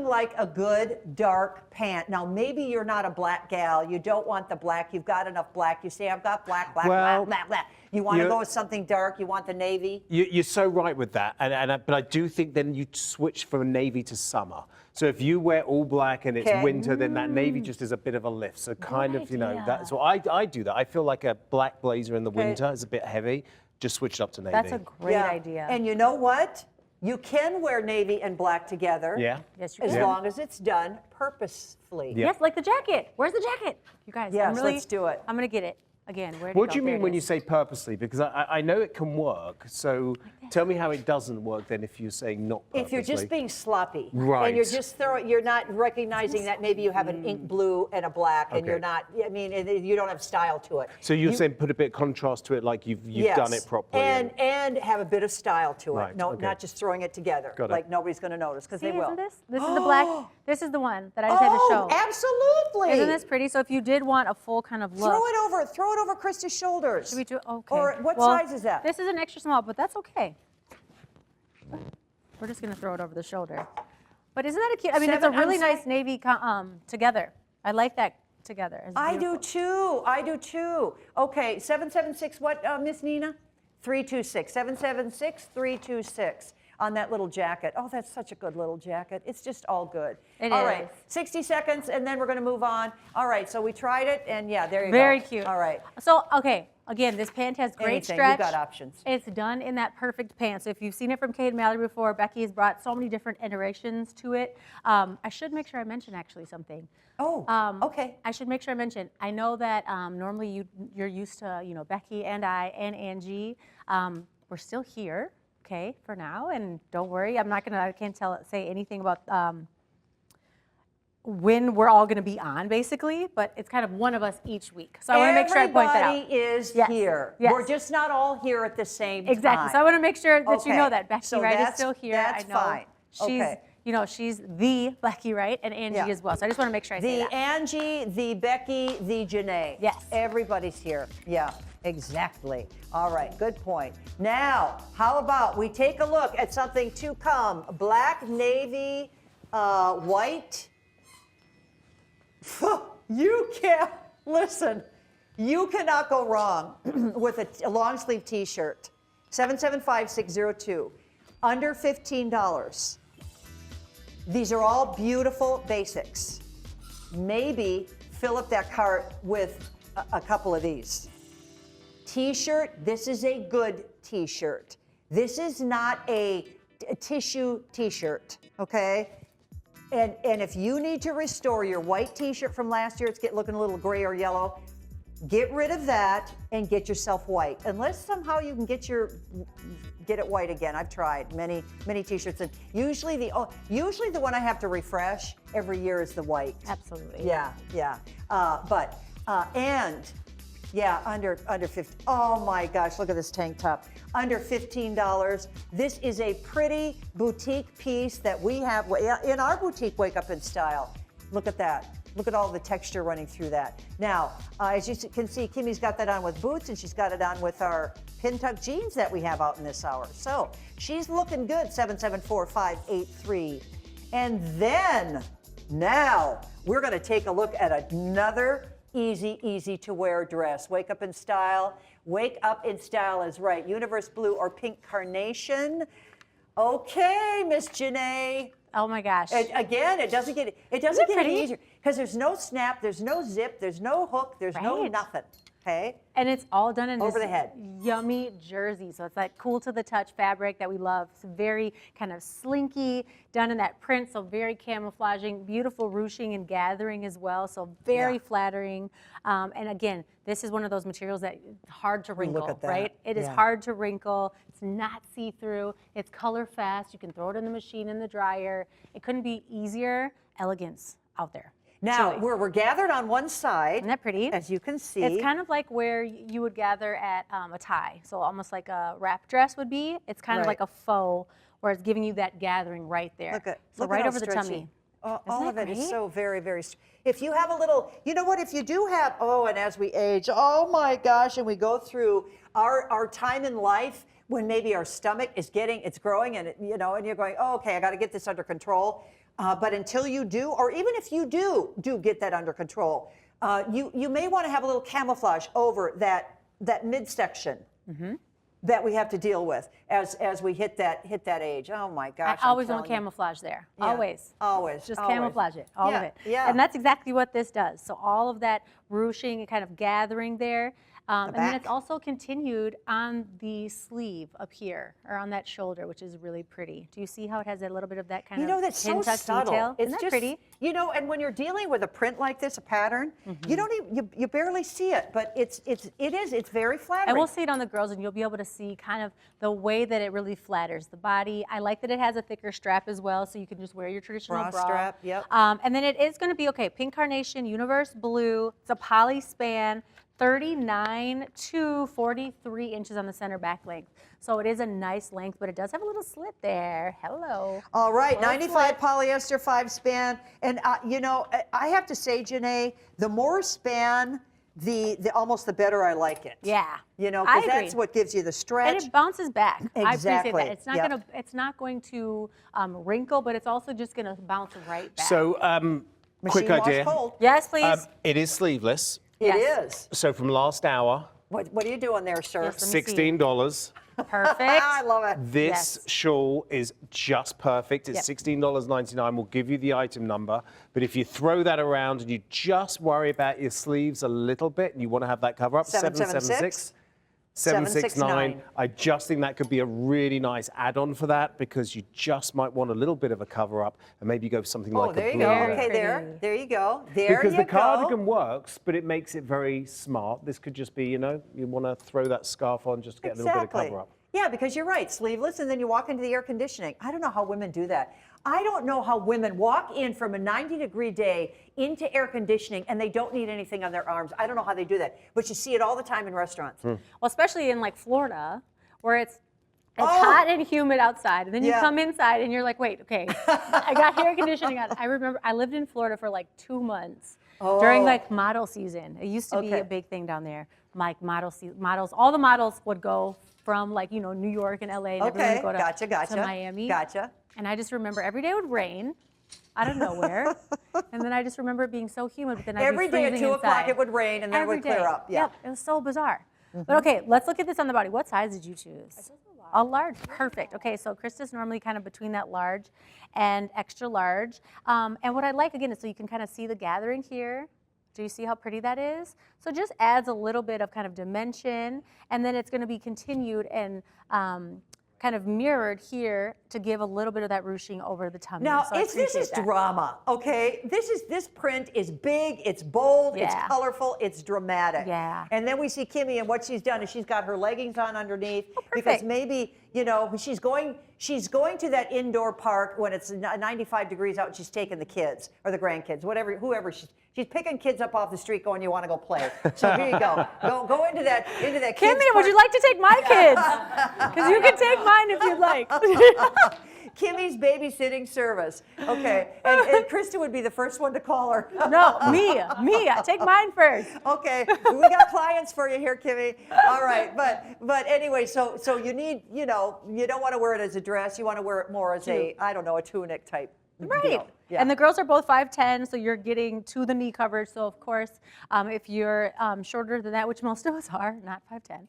like a good dark pant. Now, maybe you're not a black gal. You don't want the black. You've got enough black. You say, I've got black, black, Well, black, black, black. You want to you- go with something dark. You want the navy. You're so right with that, but I do think then you switch from navy to summer. So if you wear all black and it's Okay. winter, then that navy just is a bit of a lift. So kind of, idea. that's what I do that. I feel like a black blazer in the Okay. winter is a bit heavy. Just switch it up to navy. That's a great Yeah. idea. And you know what? You can wear navy and black together. Yeah. Yes, you As can. long as it's done purposefully. Yeah. Yes, like the jacket. Where's the jacket? You guys, Yes, I'm really, let's do it. I'm going to get it. Again, where What do you mean when you say purposely? Because I know it can work. So tell me how it doesn't work then if you're saying not purposely. If you're just being sloppy, Right. and you're not recognizing that maybe you have an ink blue and a black, and Okay. you're not, you don't have style to it. So you're saying put a bit of contrast to it like you've Yes. done it properly. And have a bit of style to it. Right, No, okay. not just throwing it together. Got it. Like nobody's going to notice, because they See, will. isn't this? This is the black. This is the one that I just had to show. Absolutely. Isn't this pretty? So if you did want a full kind of look. Throw it over Krista's shoulders. Should we do okay? Or what Well, size is that? This is an extra small, but that's okay. We're just gonna throw it over the shoulder. But isn't that a cute? I mean, it's a Seven, I'm really sorry. nice navy together. I like that together. It's I beautiful. do too. I do too. Okay, 776. What, Miss Nina? 326. 776 326 on that little jacket. Oh, that's such a good little jacket. It's just all good. It All right, is. 60 seconds, and then we're going to move on. All right, so we tried it, and yeah, there you go. Very cute. All right. So, okay, again, this pant has great Anything, you stretch. got options. It's done in that perfect pant. So if you've seen it from Kate and Mallory before, Becky has brought so many different iterations to it. I should make sure I mention actually something. Oh, okay. I should make sure I mention. I know that normally you're used to, Becky and I and Angie. We're still here, okay, for now, and don't worry. I can't say anything about when we're all going to be on, basically. But it's kind of one of us each week. So I want to make sure I point that out. Everybody is Yes, here. yes. We're just not all here at the same Exactly. time. So I want to make sure that you know Okay. that Becky So Wright is that's- still here. that's I know fine. she's, Okay. she's the Becky Wright and Angie Yeah. as well. So I just want to make sure I say The that. Angie, the Becky, the Janae. Yes. Everybody's here. Yeah, exactly. All right, good point. Now, how about we take a look at something to come? Black, navy, white. You can't, listen, you cannot go wrong with a long sleeve t-shirt. 775602, under $15. These are all beautiful basics. Maybe fill up that cart with a couple of these. T-shirt, this is a good t-shirt. This is not a tissue t-shirt, okay? And if you need to restore your white t-shirt from last year, it's looking a little gray or yellow, get rid of that and get yourself white. Unless somehow you can get it white again. I've tried many t-shirts, and usually the one I have to refresh every year is the white. Absolutely. Yeah. Under 50. Oh my gosh, look at this tank top. Under $15. This is a pretty boutique piece that we have in our boutique Wake Up in Style. Look at that. Look at all the texture running through that. Now, as you can see, Kimmy's got that on with boots, and she's got it on with our Pintuck jeans that we have out in this hour. So she's looking good, 774-583. And then, now, we're going to take a look at another easy, easy to wear dress. Wake up in style. Wake up in style is right. Universe blue or pink carnation. Okay, Miss Janae. Oh my gosh. Again, it doesn't get any easier because there's no snap, there's no zip, there's no hook, there's no Right. nothing. Okay. And it's all done in Over this the head. yummy jersey. So it's that cool to the touch fabric that we love. It's very kind of slinky, done in that print, so very camouflaging, beautiful ruching and gathering as well. So very Yeah. flattering. And again, this is one of those materials that hard to wrinkle, at that. right? It is Yeah. hard to wrinkle. It's not see-through. It's color fast. You can throw it in the machine in the dryer. It couldn't be easier. Elegance out there. Now Truly. we're gathered on one side. Isn't that pretty? As you can see. It's kind of like where you would gather at a tie. So almost like a wrap dress would be. It's kind of Right. like a faux where it's giving you that gathering right there. So look right at how over the stretchy. tummy. All Isn't of that it is great? so very, very. If you have a little, you know what? If you do have, and as we age, oh my gosh, and we go through our time in life when maybe our stomach is it's growing, and and you're going, oh, okay, I got to get this under control. But until you do, or even if you do get that under control, you may want to have a little camouflage over that midsection that we have to deal with as we hit that age. Oh my gosh! I always I'm want telling you. camouflage there. Yeah, Always. always, Just always. camouflage it. All Yeah, of it. yeah. And that's exactly what this does. So all of that ruching and kind of gathering there. And then it's back. also continued on the sleeve up here or on that shoulder, which is really pretty. Do you see how it has a little bit of that kind of That's so Pintuck subtle. detail? It's Isn't that just pretty? and when you're dealing with a print like this, a pattern, you don't even you barely see it, but it's very flattering. And we'll see it on the girls, and you'll be able to see kind of the way that it really flatters the body. I like that it has a thicker strap as well, so you can just wear your traditional Bra bra. strap, yep. And then it is going to be, pink carnation, universe blue. It's a poly span, 39 to 43 inches on the center back length. So it is a nice length, but it does have a little slit there. Hello. All right, Little 95 slit. polyester 5-span, and I have to say, Janae, the more span, the almost the better I like it. Yeah. I because agree. that's what gives you the stretch. And it bounces back. I Exactly. appreciate that. It's not Yep. it's not going to wrinkle, but it's also just going to bounce right back. So, quick Machine wash idea. cold. yes, please. It is sleeveless. It Yes. is. So from last hour, What are you doing there, sir? Yes, let me see. $16. Perfect. I love it. This Yes. shawl is just perfect. It's Yep. $16.99. We'll give you the item number. But if you throw that around and you just worry about your sleeves a little bit and you want to have that cover up, 776. 769. I just think that could be a really nice add-on for that because you just might want a little bit of a cover up and maybe go something Oh, like there a you blue. go. Very Okay, pretty. there you go. There Because you the go. cardigan works, but it makes it very smart. This could just be, you want to throw that scarf on just to get a little bit of cover up. Yeah, because you're right, sleeveless, and then you walk into the air conditioning. I don't know how women do that. I don't know how women walk in from a 90-degree day into air conditioning and they don't need anything on their arms. I don't know how they do that, but you see it all the time in restaurants. Well, especially in like Florida, where it's Oh. hot and humid outside, and then you Yeah. come inside and you're like, wait, okay, I got air conditioning on. I remember I lived in Florida for like 2 months during Oh. like model season. It used to be Okay. a big thing down there. Like models, all the models would go from like New York and LA, and everyone Okay, would go to gotcha. Miami. Gotcha. And I just remember every day it would rain out of nowhere, and then I just remember it being so humid. But then I'd Every be day at freezing 2 o'clock inside. it would rain and then it Every would clear day. up. Yeah. Yep, it was so bizarre. But okay, let's look at this on the body. What size did you choose? A large. Perfect. Okay, so Krista's normally kind of between that large and extra large. And what I like, again, is so you can kind of see the gathering here. Do you see how pretty that is? So it just adds a little bit of kind of dimension, and then it's going to be continued and kind of mirrored here to give a little bit of that ruching over the tummy. Now, So I this appreciate is that. drama, okay? This print is big, it's bold, it's Yeah. colorful, it's dramatic. Yeah. And then we see Kimmy, and what she's done is she's got her leggings on underneath because perfect. maybe she's going to that indoor park when it's 95 degrees out, and she's taking the kids or the grandkids, whoever she's picking kids up off the street, going, "You want to go play?" So here you go, go into that kids Kimmy, park. would you like to take my kids? Because you can take mine if you'd like. Kimmy's babysitting service. Okay, and Krista would be the first one to call her. No, me, take mine first. Okay, we got clients for you here, Kimmy. All right, but anyway, so you need, you don't want to wear it as a dress. You want to wear it more as a tunic type Right. deal. Yeah. And the girls are both 5'10", so you're getting to the knee coverage. So of course, if you're shorter than that, which most of us are, not 5'10",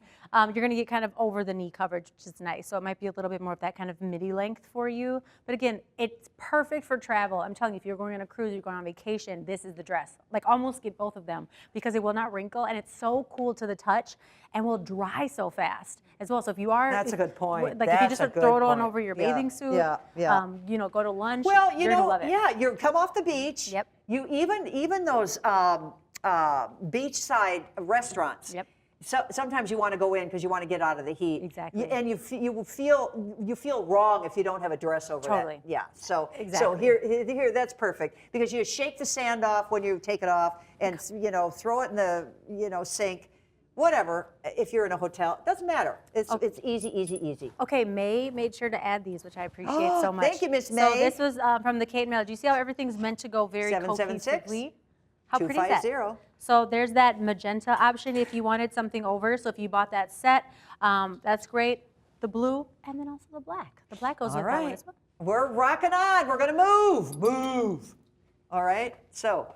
you're gonna get kind of over the knee coverage, which is nice. So it might be a little bit more of that kind of midi length for you. But again, it's perfect for travel. I'm telling you, if you're going on a cruise, you're going on vacation, this is the dress. Like almost get both of them because it will not wrinkle and it's so cool to the touch and will dry so fast as well. So if you are, That's a good point. Like if you That's just a good throw it on point. over your Yeah, bathing suit, yeah. you know, go to lunch, Well, you you're gonna know, love it. yeah, you come off the beach. Yep. You even those beachside restaurants. Yep. So sometimes you want to go in because you want to get out of the heat. Exactly. And you feel wrong if you don't have a dress over Totally. that. Yeah. So Exactly. here that's perfect because you shake the sand off when you take it off and you know throw it in the sink. Whatever, if you're in a hotel, it doesn't matter. It's easy, easy, easy. Okay, May made sure to add these, which I appreciate so much. Thank you, Miss So May. this was from the Kate Mail. Do you see how everything's meant to go very 776. cohesively? How pretty is that? 250. So there's that magenta option if you wanted something over. So if you bought that set, that's great. The blue and then also the black. The black goes All with that one right. as well. We're rocking on. We're going to move. All right. So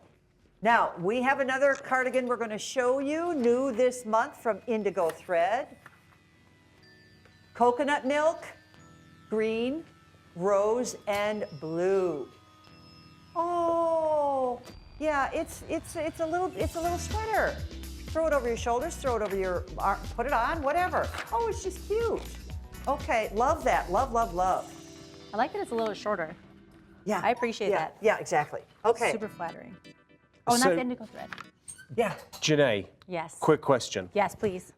now we have another cardigan we're going to show you, new this month from Indigo Thread. Coconut milk, green, rose, and blue. Oh, yeah, it's a little sweater. Throw it over your shoulders, throw it over your arm, put it on, whatever. Oh, it's just cute. Okay, love that. Love, love, love. I like that it's a little shorter. Yeah. I appreciate yeah, that. Yeah, exactly. Okay. Super flattering. Oh, So- not the indigo thread. Yeah. Janae, Yes. quick question. Yes, please.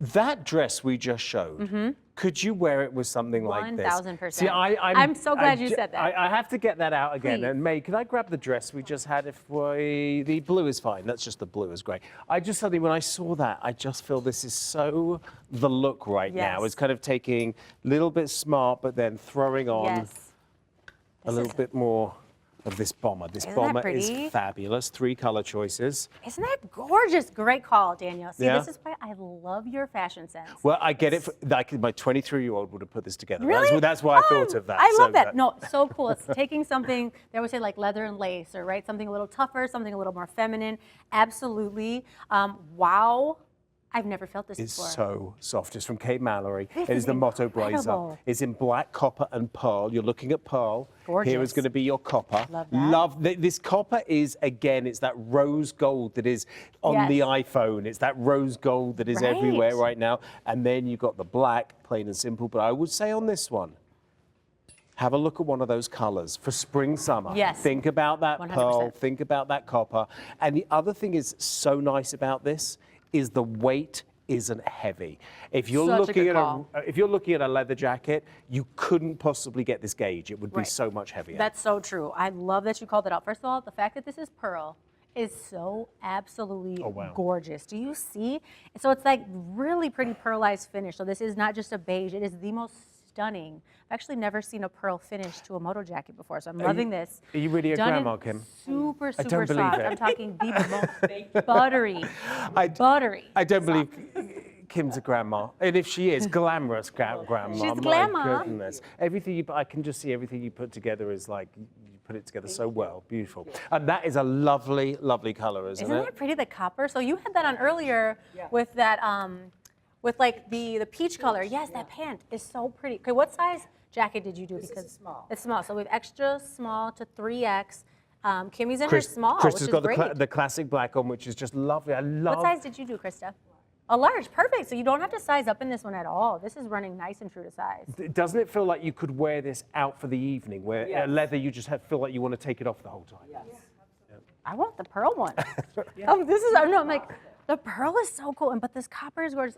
That dress we just showed, could you wear it with something like this? 1000%. See, I'm so glad you said that. I have to get that out again. Please. And May, could I grab the dress we just had? The blue is fine. That's just the blue is great. I just suddenly, when I saw that, I just feel this is so the look right now. Yes. It's kind of taking a little bit smart, but then throwing on Yes. a little bit more of this bomber. This Isn't that bomber pretty? is fabulous. 3 color choices. Isn't that gorgeous? Great call, Danielle. See, Yeah. this is why I love your fashion sense. Well, I get it. Like my 23-year-old would have put this together. Really? That's why I thought of that. I love So that. No, so cool. It's taking something, they always say like leather and lace, or right, something a little tougher, something a little more feminine. Absolutely. Wow. I've never felt this It's before. so soft. It's from Kate Mallory. This It is is the Moto blazer. incredible. It's in black, copper, and pearl. You're looking at pearl. Here is Gorgeous. going to be your copper. Love that. This copper is, again, it's that rose gold that is on the Yes. iPhone. It's that rose gold that is Right. everywhere right now. And then you've got the black, plain and simple. But I would say on this one, have a look at one of those colors for spring, summer. Yes. Think about that 100%. pearl. Think about that copper. And the other thing is so nice about this is the weight isn't heavy. If you're Such a looking good at call. if you're looking at a leather jacket, you couldn't possibly get this gauge. It would be Right. so much heavier. That's so true. I love that you called it out. First of all, the fact that this is pearl is so absolutely wow. gorgeous. Do you see? So it's like really pretty pearlized finish. So this is not just a beige. It is the most stunning. I've actually never seen a pearl finish to a Moto jacket before, so I'm loving this. Are you really a Done in grandma, Kim? Super, don't super believe soft. it. I'm talking the most buttery, I- buttery. I don't believe Kim's a grandma, and if she is, glamorous grandma. She's My glamour. goodness, everything I can just see everything you put together is like you put it together so well, beautiful. And that is a lovely, lovely color, isn't Isn't it? that pretty, the copper? So you had that on earlier with that, with like the peach color. Yes, that pant is so pretty. Okay, what size jacket did you do? Because small. It's small. So we have extra small to 3X. Kimmy's in her small, Chris which has is got great. the classic black on, which is just lovely. I love. What size did you do, Krista? A large, perfect. So you don't have to size up in this one at all. This is running nice and true to size. Doesn't it feel like you could wear this out for the evening, where leather you just feel like you want to take it off the whole time? I want the pearl one. I'm like, the pearl is so cool, but this copper is gorgeous.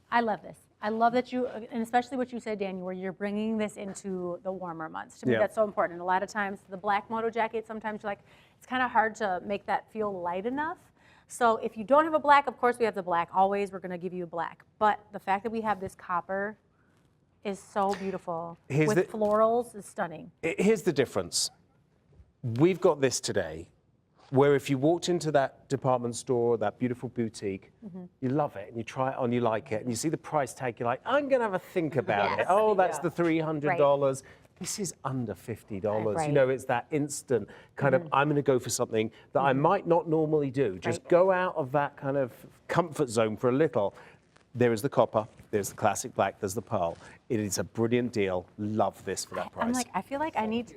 I love this. I love that you, and especially what you said, Daniel, where you're bringing this into the warmer months. To me, Yeah. that's so important. A lot of times, the black Moto jacket, sometimes you're like, it's kind of hard to make that feel light enough. So if you don't have a black, of course we have the black. Always, we're going to give you a black. But the fact that we have this copper is so beautiful. Here's With the- florals is stunning. Here's the difference. We've got this today, where if you walked into that department store, that beautiful boutique, you love it, and you try it on, you like it, and you see the price tag, you're like, I'm going to have a think about it. Yes. Oh, that's the $300. This is under $50. Right. You know, it's that instant kind of, I'm going to go for something that I might not normally do. Just go out of that kind of comfort zone for a little. There is the copper, there's the classic black, there's the pearl. It is a brilliant deal. Love this for that price. I'm like, I feel like I need,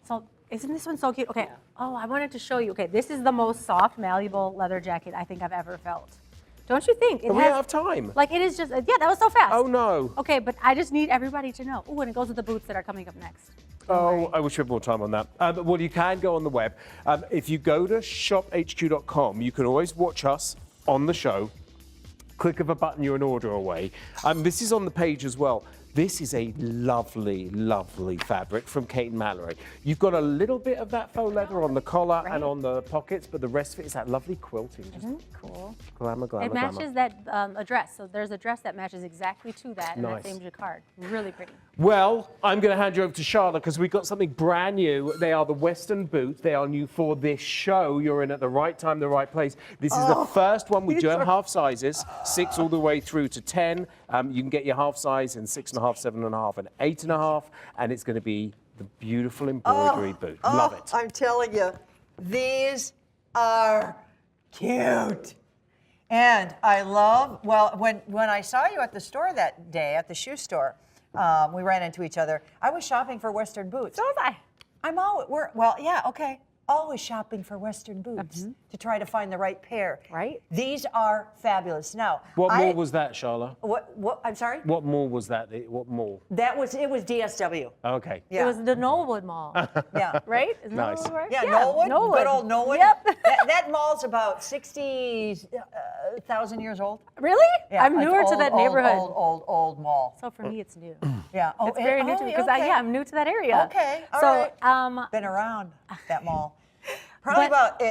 so isn't this one so cute? Okay, oh, I wanted to show you. Okay, this is the most soft, malleable leather jacket I think I've ever felt. Don't you think? We have time. Like it is just, yeah, that was so fast. Oh no. Okay, but I just need everybody to know. Oh, and it goes with the boots that are coming up next. Oh, I wish we had more time on that. Well, you can go on the web. If you go to shophq.com, you can always watch us on the show. Click of a button, you're an order away. This is on the page as well. This is a lovely, lovely fabric from Kate and Mallory. You've got a little bit of that faux leather on the collar and on the pockets, but the rest of it is that lovely quilting. Just Cool. glamour, glamour, It matches that a dress. So there's a dress that matches exactly to that, and Nice. that same jacquard. Really pretty. Well, I'm going to hand you over to Charla because we've got something brand new. They are the Western boots. They are new for this show. You're in at the right time, the right place. This is the first one. We do have half sizes, 6 all the way through to 10. You can get your half size in 6.5, 7.5, and 8.5, and it's going to be the beautiful embroidery boot. Love it. I'm telling you, these are cute. And I love, well, when I saw you at the store that day, at the shoe store, we ran into each other. I was shopping for Western boots. So was I. I'm always, always shopping for Western boots to try to find the right pair. Right. These are fabulous. Now, What mall was that, Charla? What? I'm sorry. What mall was that? What mall? It was DSW. Okay. Yeah. It was the Knollwood Mall. Yeah. Right? Isn't Nice. that right? Yeah, Knollwood. Good old Knollwood. Yep. That mall's about 60,000 years old. Really? Yeah, I'm it's newer to old, that old, neighborhood. Old mall. So for me, it's new. Yeah. Oh, It's very new to me because okay. I'm new to that area. Okay, all so, right. Been around that mall. Probably about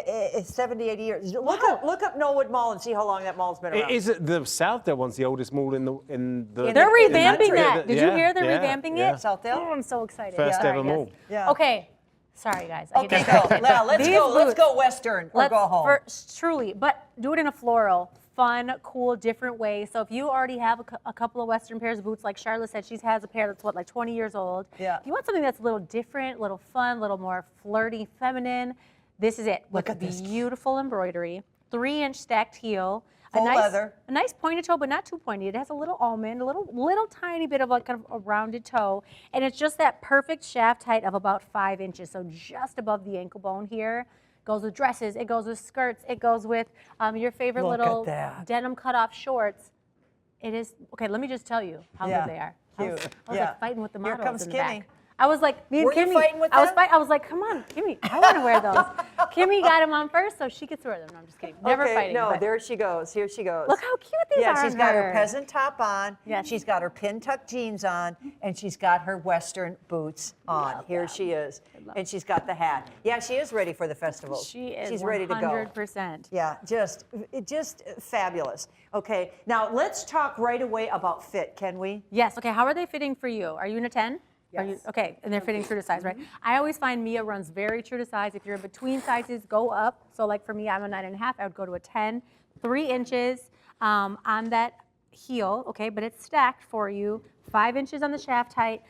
70, 80 years. Look up Knollwood Mall and see how long that mall's been around. Is it the Southdale one's the oldest mall in the They're revamping country. that. Did you hear they're Yeah, revamping yeah. it? Southdale? Oh, I'm so excited. First Sorry, ever yes. mall. Yeah. Okay. Sorry, guys. I get Okay, go. distracted. Now, let's These go. Let's boots. go Western or go home. Truly, but do it in a floral, fun, cool, different way. So if you already have a couple of Western pairs of boots, like Charla said, she has a pair that's like 20 years old. Yeah. If you want something that's a little different, a little fun, a little more flirty, feminine, this is it. Look With at this. beautiful embroidery, 3-inch stacked heel. Full leather. A nice pointed toe, but not too pointy. It has a little almond, a little tiny bit of like kind of a rounded toe, and it's just that perfect shaft height of about 5 inches, so just above the ankle bone here. Goes with dresses, it goes with skirts, it goes with your favorite Look little at that. denim cutoff shorts. It is, okay, let me just tell you how Yeah, good they are. cute. I was Yeah. like fighting with the Here models comes in the Kimmy. back. I was like, me and Were you Kimmy. fighting with I them? was like, come on, Kimmy, I want to wear those. Kimmy got them on first, so she gets to wear them. No, I'm just kidding. Never Okay, fighting. no, but there she goes. Here she goes. look how cute these are. Yeah, she's on got her peasant top on. Yes. She's got her Pintuck jeans on, and she's got her Western boots on. Here she is, and she's got the hat. Yeah, she is ready for the festival. She is She's ready to go. 100%. Yeah, just fabulous. Okay, now let's talk right away about fit, can we? Yes. Okay. How are they fitting for you? Are you in a 10? Are you, Yes. okay, and they're fitting true to size, right? I always find Mia runs very true to size. If you're in between sizes, go up. So like for me, I'm a 9.5. I would go to a 10, 3 inches on that heel, okay, but it's stacked for you, 5 inches on the shaft height.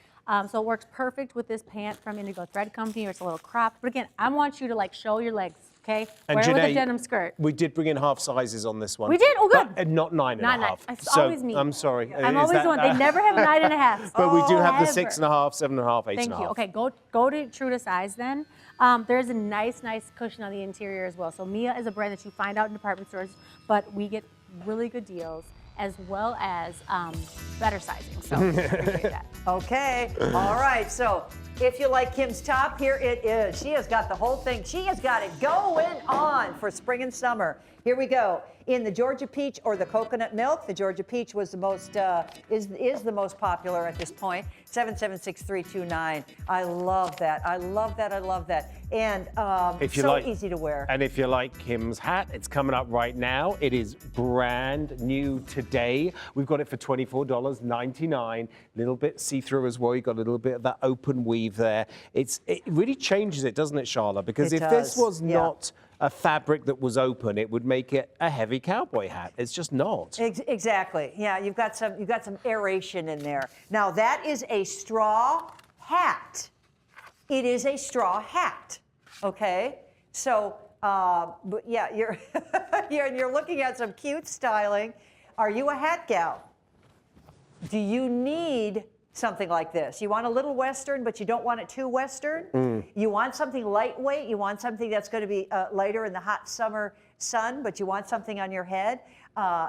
So it works perfect with this pant from Indigo Thread Company, or it's a little cropped. But again, I want you to like show your legs, okay? And Wear it with a Janae, denim skirt. We did bring in half sizes on this one. We did? Oh, good. But not 9.5. Not 9. It's So, always me. I'm sorry. I'm Is always that- the one. They never have 9.5. But we do have the Ever. 6.5, 7.5, 8.5. Thank you. Okay, go to true to size then. There's a nice cushion on the interior as well. So Mia is a brand that you find out in department stores, but we get really good deals as well as better sizing. So appreciate that. Okay, all right, so if you like Kim's top, here it is. She has got the whole thing. She has got it going on for spring and summer. Here we go. In the Georgia Peach or the Coconut Milk, the Georgia Peach was the most, is the most popular at this point, 776-329. I love that. I love that. I love that. And If you so like- easy to wear. And if you like Kim's hat, it's coming up right now. It is brand new today. We've got it for $24.99. Little bit see-through as well. You got a little bit of that open weave there. It really changes it, doesn't it, Charla? Because It if this does, was yeah. not a fabric that was open, it would make it a heavy cowboy hat. It's just not. Exactly. Yeah, you've got some aeration in there. Now that is a straw hat. It is a straw hat, okay? So, but yeah, you're looking at some cute styling. Are you a hat gal? Do you need something like this? You want a little Western, but you don't want it too Western? You want something lightweight? You want something that's going to be lighter in the hot summer sun, but you want something on your head?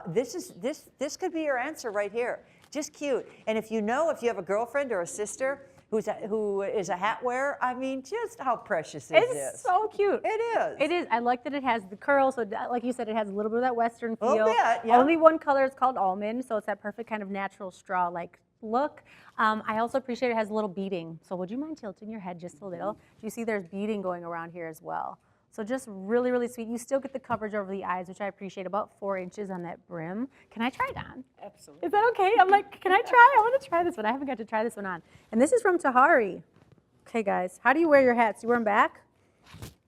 This could be your answer right here. Just cute. And if you have a girlfriend or a sister who is a hat wearer, I mean, just how precious is this? It's so cute. It is. It is. I like that it has the curl. So like you said, it has a little bit of that Western feel. Little bit, yeah. Only one color is called almond, so it's that perfect kind of natural straw-like look. I also appreciate it has a little beading. So would you mind tilting your head just a little? You see there's beading going around here as well. So just really, really sweet. You still get the coverage over the eyes, which I appreciate, about 4 inches on that brim. Can I try it on? Absolutely. Is that okay? I'm like, can I try? I want to try this one. I haven't got to try this one on. And this is from Tahari. Okay, guys, how do you wear your hats? You wear them back?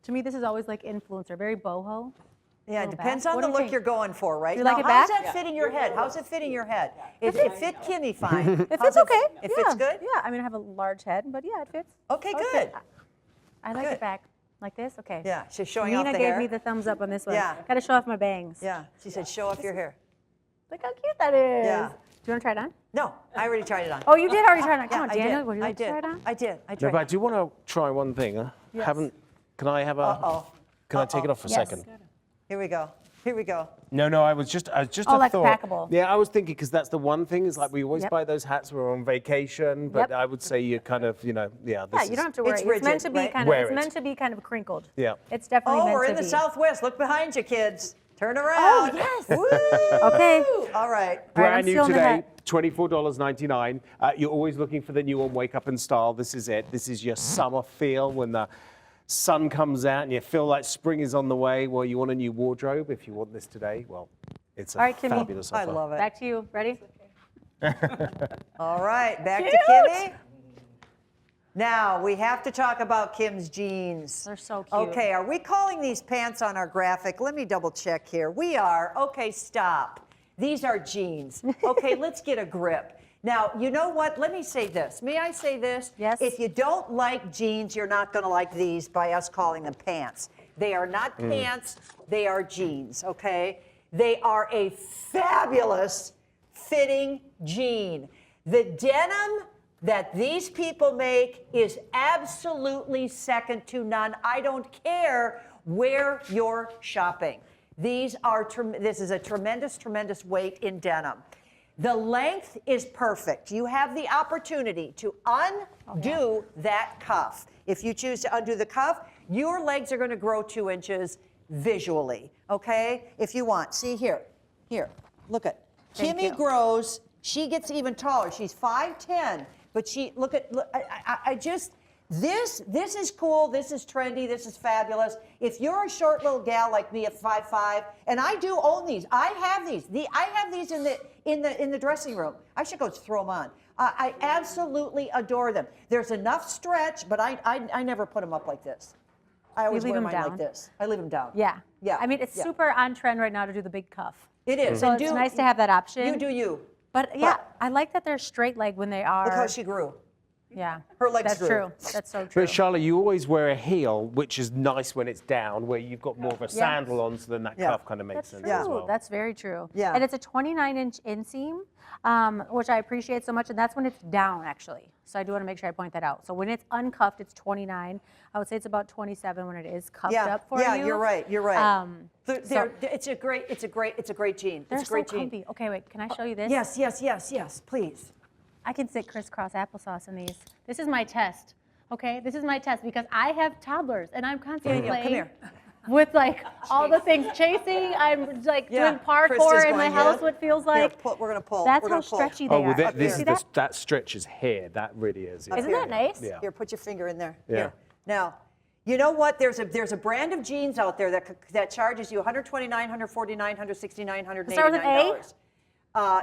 To me, this is always like influencer, very boho. Yeah, it Little depends back. on What the do you look think? you're going for, right? You Now, like it how's back? that fitting your head? How's it fitting your head? It fit Kimmy fine. It How's fits okay. It fits good? Yeah, I mean, I have a large head, but yeah, it fits. Okay, Oh, it's good. I like Good. it back. Like this? Okay. Yeah, she's showing off Nina the gave hair. me the thumbs up on this one. Yeah. Got to show off my bangs. Yeah, she said, show off your hair. Look how cute that is. Yeah. Do you want to try it on? No, I already tried it on. Oh, you did already try it on. Come Yeah, on, I Daniel. did. Would you like to try it on? I did. I No, tried. but I do want to try one thing. Yes. Can I have a? Uh-oh. Can I take it off for a Yes. second? Here we go. Here we go. No, I was just Oh, a like thought. packable. Yeah, I was thinking because that's the one thing is like we always Yep. buy those hats when we're on vacation, but Yep. I would say you kind of, yeah, this Yeah, is, you don't have to worry. It's It's, rigid, meant to be right? kind of. Wear It's it. meant to be kind of crinkled. Yeah. It's definitely Oh, meant we're to in the be. Southwest. Look behind you, kids. Turn around. yes. Woo! Okay. All right. I'm Brand new still in the today, hat. $24.99. You're always looking for the new on Wake Up and Style. This is it. This is your summer feel when the sun comes out and you feel like spring is on the way. Well, you want a new wardrobe. If you want this today, well, it's a All right, Kimmy. fabulous offer. I love it. Back to you. Ready? All right, back Cute. to Kimmy. Now, we have to talk about Kim's jeans. They're so cute. Okay, are we calling these pants on our graphic? Let me double check here. We are. Okay, stop. These are jeans. Okay, let's get a grip. Now, you know what? Let me say this. May I say this? Yes. If you don't like jeans, you're not going to like these by us calling them pants. They are not pants, they are jeans, okay? They are a fabulous fitting jean. The denim that these people make is absolutely second to none. I don't care where you're shopping. This is a tremendous, tremendous weight in denim. The length is perfect. You have the opportunity to undo that cuff. If you choose to undo the cuff, your legs are going to grow 2 inches visually, okay? If you want. See here, look at. Thank Kimmy you. grows, she gets even taller. She's 5'10", but look, this is cool, this is trendy, this is fabulous. If you're a short little gal like me at 5'5", and I do own these, I have these. I have these in the dressing room. I should go throw them on. I absolutely adore them. There's enough stretch, but I never put them up like this. I always leave wear them mine down? like this. I leave them down. Yeah. Yeah. I mean, it's Yeah. super on trend right now to do the big cuff. It is. So And it's nice to have that option. You do you. But yeah, But- I like that they're straight leg when they are. Look how she grew. Yeah. Her legs That's grew. true. That's so true. But Charlotte, you always wear a heel, which is nice when it's down, where you've got more of a sandal on, so then that Yeah. cuff kind of makes That's sense true. as well. That's very true. Yeah. And it's a 29-inch inseam, which I appreciate so much, and that's when it's down, actually. So I do want to make sure I point that out. So when it's uncuffed, it's 29. I would say it's about 27 when it is cuffed up for you. Yeah, you're right. You're right. So It's a great jean. they're It's a great so jean. comfy. Okay, wait, can I show you this? Yes, please. I can sit crisscross applesauce in these. This is my test, okay? This is my test because I have toddlers and I'm constantly Daniel, come playing here. with like all the things, chasing. I'm like Yeah, doing parkour Krista's in my going, house. yeah. What feels Here, like we're gonna pull. that's We're how gonna pull. stretchy they Oh, well, are. this See is that? that stretches here. That really is. Isn't that nice? Yeah. Here, put your finger in there. Yeah. Here. Now, you know what? There's a brand of jeans out there that charges you $129, $149, $169, $189. Start with an A?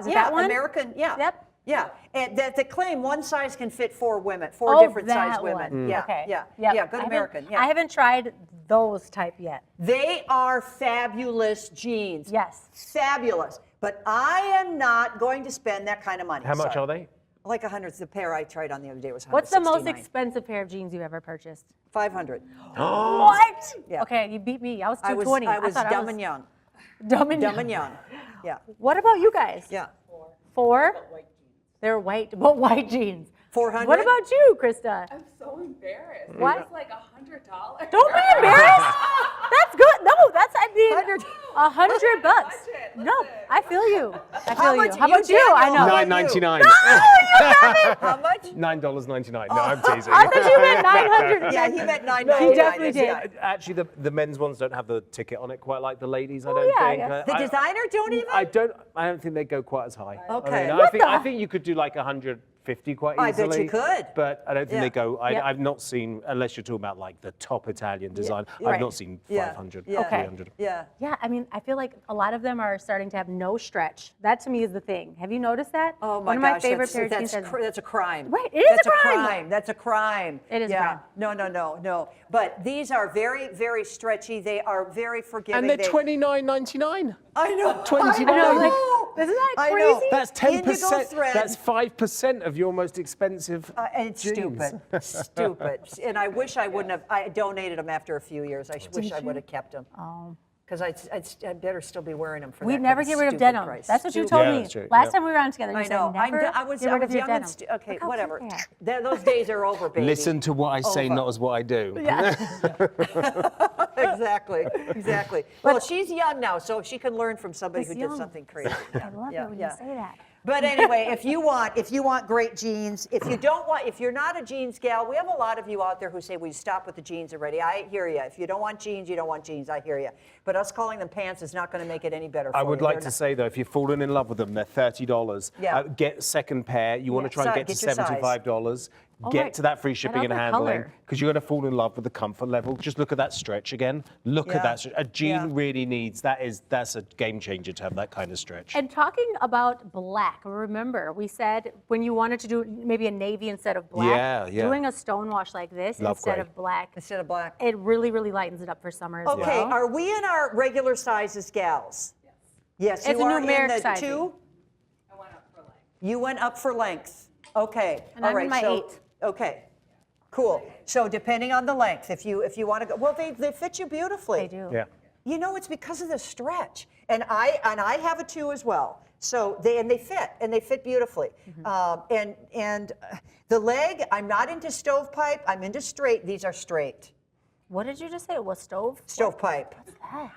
Is it Yeah, that one? American. Yeah. Yep. Yeah, and that claim one size can fit 4 women, 4 Oh, different size that women. one. Yeah, Okay. yeah, Yep. yeah. Good I American. haven't- Yeah. I haven't tried those type yet. They are fabulous jeans. Yes. Fabulous. But I am not going to spend that kind of money. How much Sorry. are they? Like 100. The pair I tried on the other day was 169. What's the most expensive pair of jeans you've ever purchased? 500. What? Yeah. Okay, you beat me. I was 220. I was thought dumb and young. Dumb and Dumb young. and young. Yeah. What about you guys? Yeah. 4? They're white, but white jeans. 400. What about you, Krista? I'm so embarrassed. What? It's like $100. Don't be embarrassed. That's good. No, that's, I mean, 100. $100 bucks. Budget, No, listen. I feel you. I feel you. much- How about you, you? I Daniel? know. Nine- $9.99. How much? $9.99. No, I'm teasing. I thought you meant 900. Yeah, he meant 9. He definitely did. Actually, the men's ones don't have the ticket on it quite like the ladies. I don't yeah, think. yeah. The designer don't even? I don't think they go quite as high. Okay. I, What mean, I think you could do like 150 quite I easily. bet you could. But I don't think Yeah. they go. Yep. I've not seen, unless you're talking about like the top Italian design. Right. I've not seen Yeah. 500, Yeah. 300. Yeah. Yeah, I mean, I feel like a lot of them are starting to have no stretch. That to me is the thing. Have you noticed that? Oh my One of my gosh, favorite pairs of jeans that's, has- that's a crime. Right, it is That's a crime. That's a crime. It is a yeah. crime. No. But these are very, very stretchy. They are very forgiving. And they're They- $29.99. I know. 29. I know. Like, isn't that I know. crazy? That's Indigo 10%. thread. That's 5% of your most expensive. And it's jeans. stupid. And I wish I wouldn't have. I donated them after a few years. I wish I would have kept them. Oh. Because I better still be wearing them for We'd that never kind get rid of stupid denim. price. That's what you Stupid. told Yeah, me. that's true. Last Yep. time we were on together. You I know. said never I was get rid of your young denim. and okay, Look how whatever. cute they are. Those days are over, baby. Listen to what I say, Over. not as what I do. Exactly. Well, she's young now, so she can learn from somebody who It's did young. something crazy. I love Yeah, it when yeah. you say that. But anyway, if you want great jeans, if you're not a jeans gal, we have a lot of you out there who say, "Well, you stop with the jeans already." I hear you. If you don't want jeans, you don't want jeans. I hear you. But us calling them pants is not going to make it any better for you. I would like They're to not- say though, if you've fallen in love with them, they're $30. Yeah. Get second pair. You want to try and get to Get your size. $75. Oh, Get right. to that free shipping and other handling color. because you're going to fall in love with the comfort level. Just look at that stretch again. Look Yeah. at that. A jean Yeah. really needs that's a game changer to have that kind of stretch. And talking about black, remember we said when you wanted to do maybe a navy instead of black, Yeah, yeah. doing a stone wash like this Love instead gray. of black, Instead of black. it really, really lightens it up for summer as Okay, well. are we in our regular sizes, gals? Yes, It's you a are in numeric the sizing. 2? I went up for length. You went up for length. Okay. And all I'm right. in my so, 8. Okay. Cool. So depending on the length, if you want to go, well, they fit you beautifully. They do. Yeah. You know, it's because of the stretch, and I have a 2 as well. So they fit beautifully. And the leg, I'm not into stovepipe. I'm into straight. These are straight. What did you just say? It was stove? Stovepipe. That.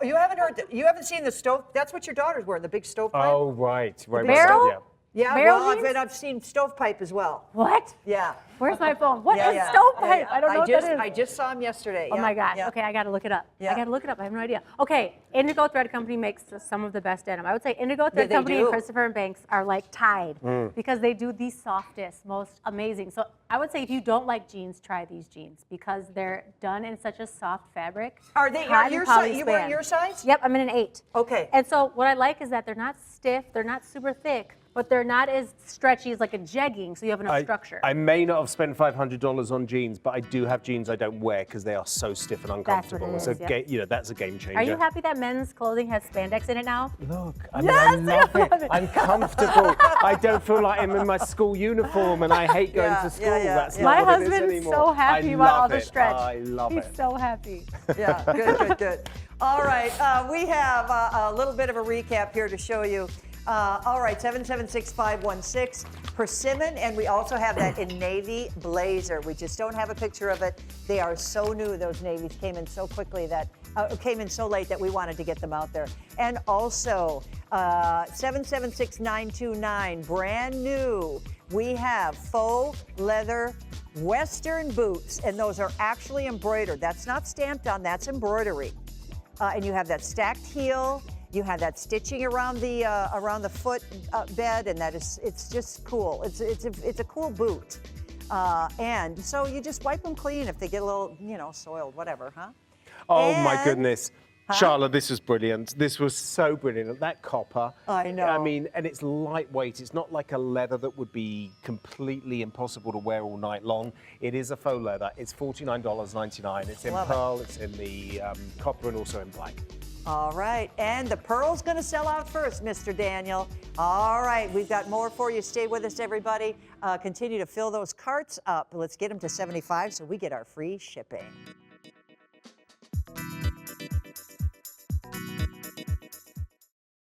You haven't heard. You haven't seen the stove. That's what your daughter's wearing. The big stovepipe. Oh right. barrel? Yeah. Yeah. barrel Well, jeans? I've seen stovepipe as well. What? Yeah. Where's my phone? What is Yeah. stovepipe? I don't know what just, that is. I just saw him yesterday. Oh yeah, my gosh. yeah. Okay, I got to look it up. Yeah. I got to look it up. I have no idea. Okay, Indigo Thread Company makes some of the best denim. I would say Indigo Thread they Company do. and Christopher and Banks are like tied because they do the softest, most amazing. So I would say if you don't like jeans, try these jeans because they're done in such a soft fabric. Are they? Are Cotton your poly size? You wear span. your size? Yep, I'm in an 8. Okay. And so what I like is that they're not stiff, they're not super thick, but they're not as stretchy as like a jegging, so you have enough structure. I may not have spent $500 on jeans, but I do have jeans I don't wear because they are so stiff and That's what uncomfortable. it So is, yep. that's a game changer. Are you happy that men's clothing has spandex in it now? Look, I mean, Yes, I love I it. love it. I'm comfortable. I don't feel like I'm in my school uniform and I hate going Yeah, to school. yeah, yeah, That's yeah. not My what it is husband's anymore. so happy I about all love the it. stretch. I love He's it. so happy. Yeah, good. All right, we have a little bit of a recap here to show you. All right, 776-516 persimmon, and we also have that in navy blazer. We just don't have a picture of it. They are so new. Those navies came in so quickly that came in so late that we wanted to get them out there. And also 776-929, brand new. We have faux leather Western boots, and those are actually embroidered. That's not stamped on. That's embroidery. And you have that stacked heel. You have that stitching around the foot bed, and it's just cool. It's a cool boot, and so you just wipe them clean if they get a little soiled, whatever, huh? Oh my And- goodness. Charla, this was brilliant. This was so brilliant. That copper. I know. I mean, and it's lightweight. It's not like a leather that would be completely impossible to wear all night long. It is a faux leather. It's $49.99. It's in Love it. pearl, it's in the copper, and also in black. All right, and the pearl's going to sell out first, Mr. Daniel. All right, we've got more for you. Stay with us, everybody. Continue to fill those carts up. Let's get them to 75 so we get our free shipping.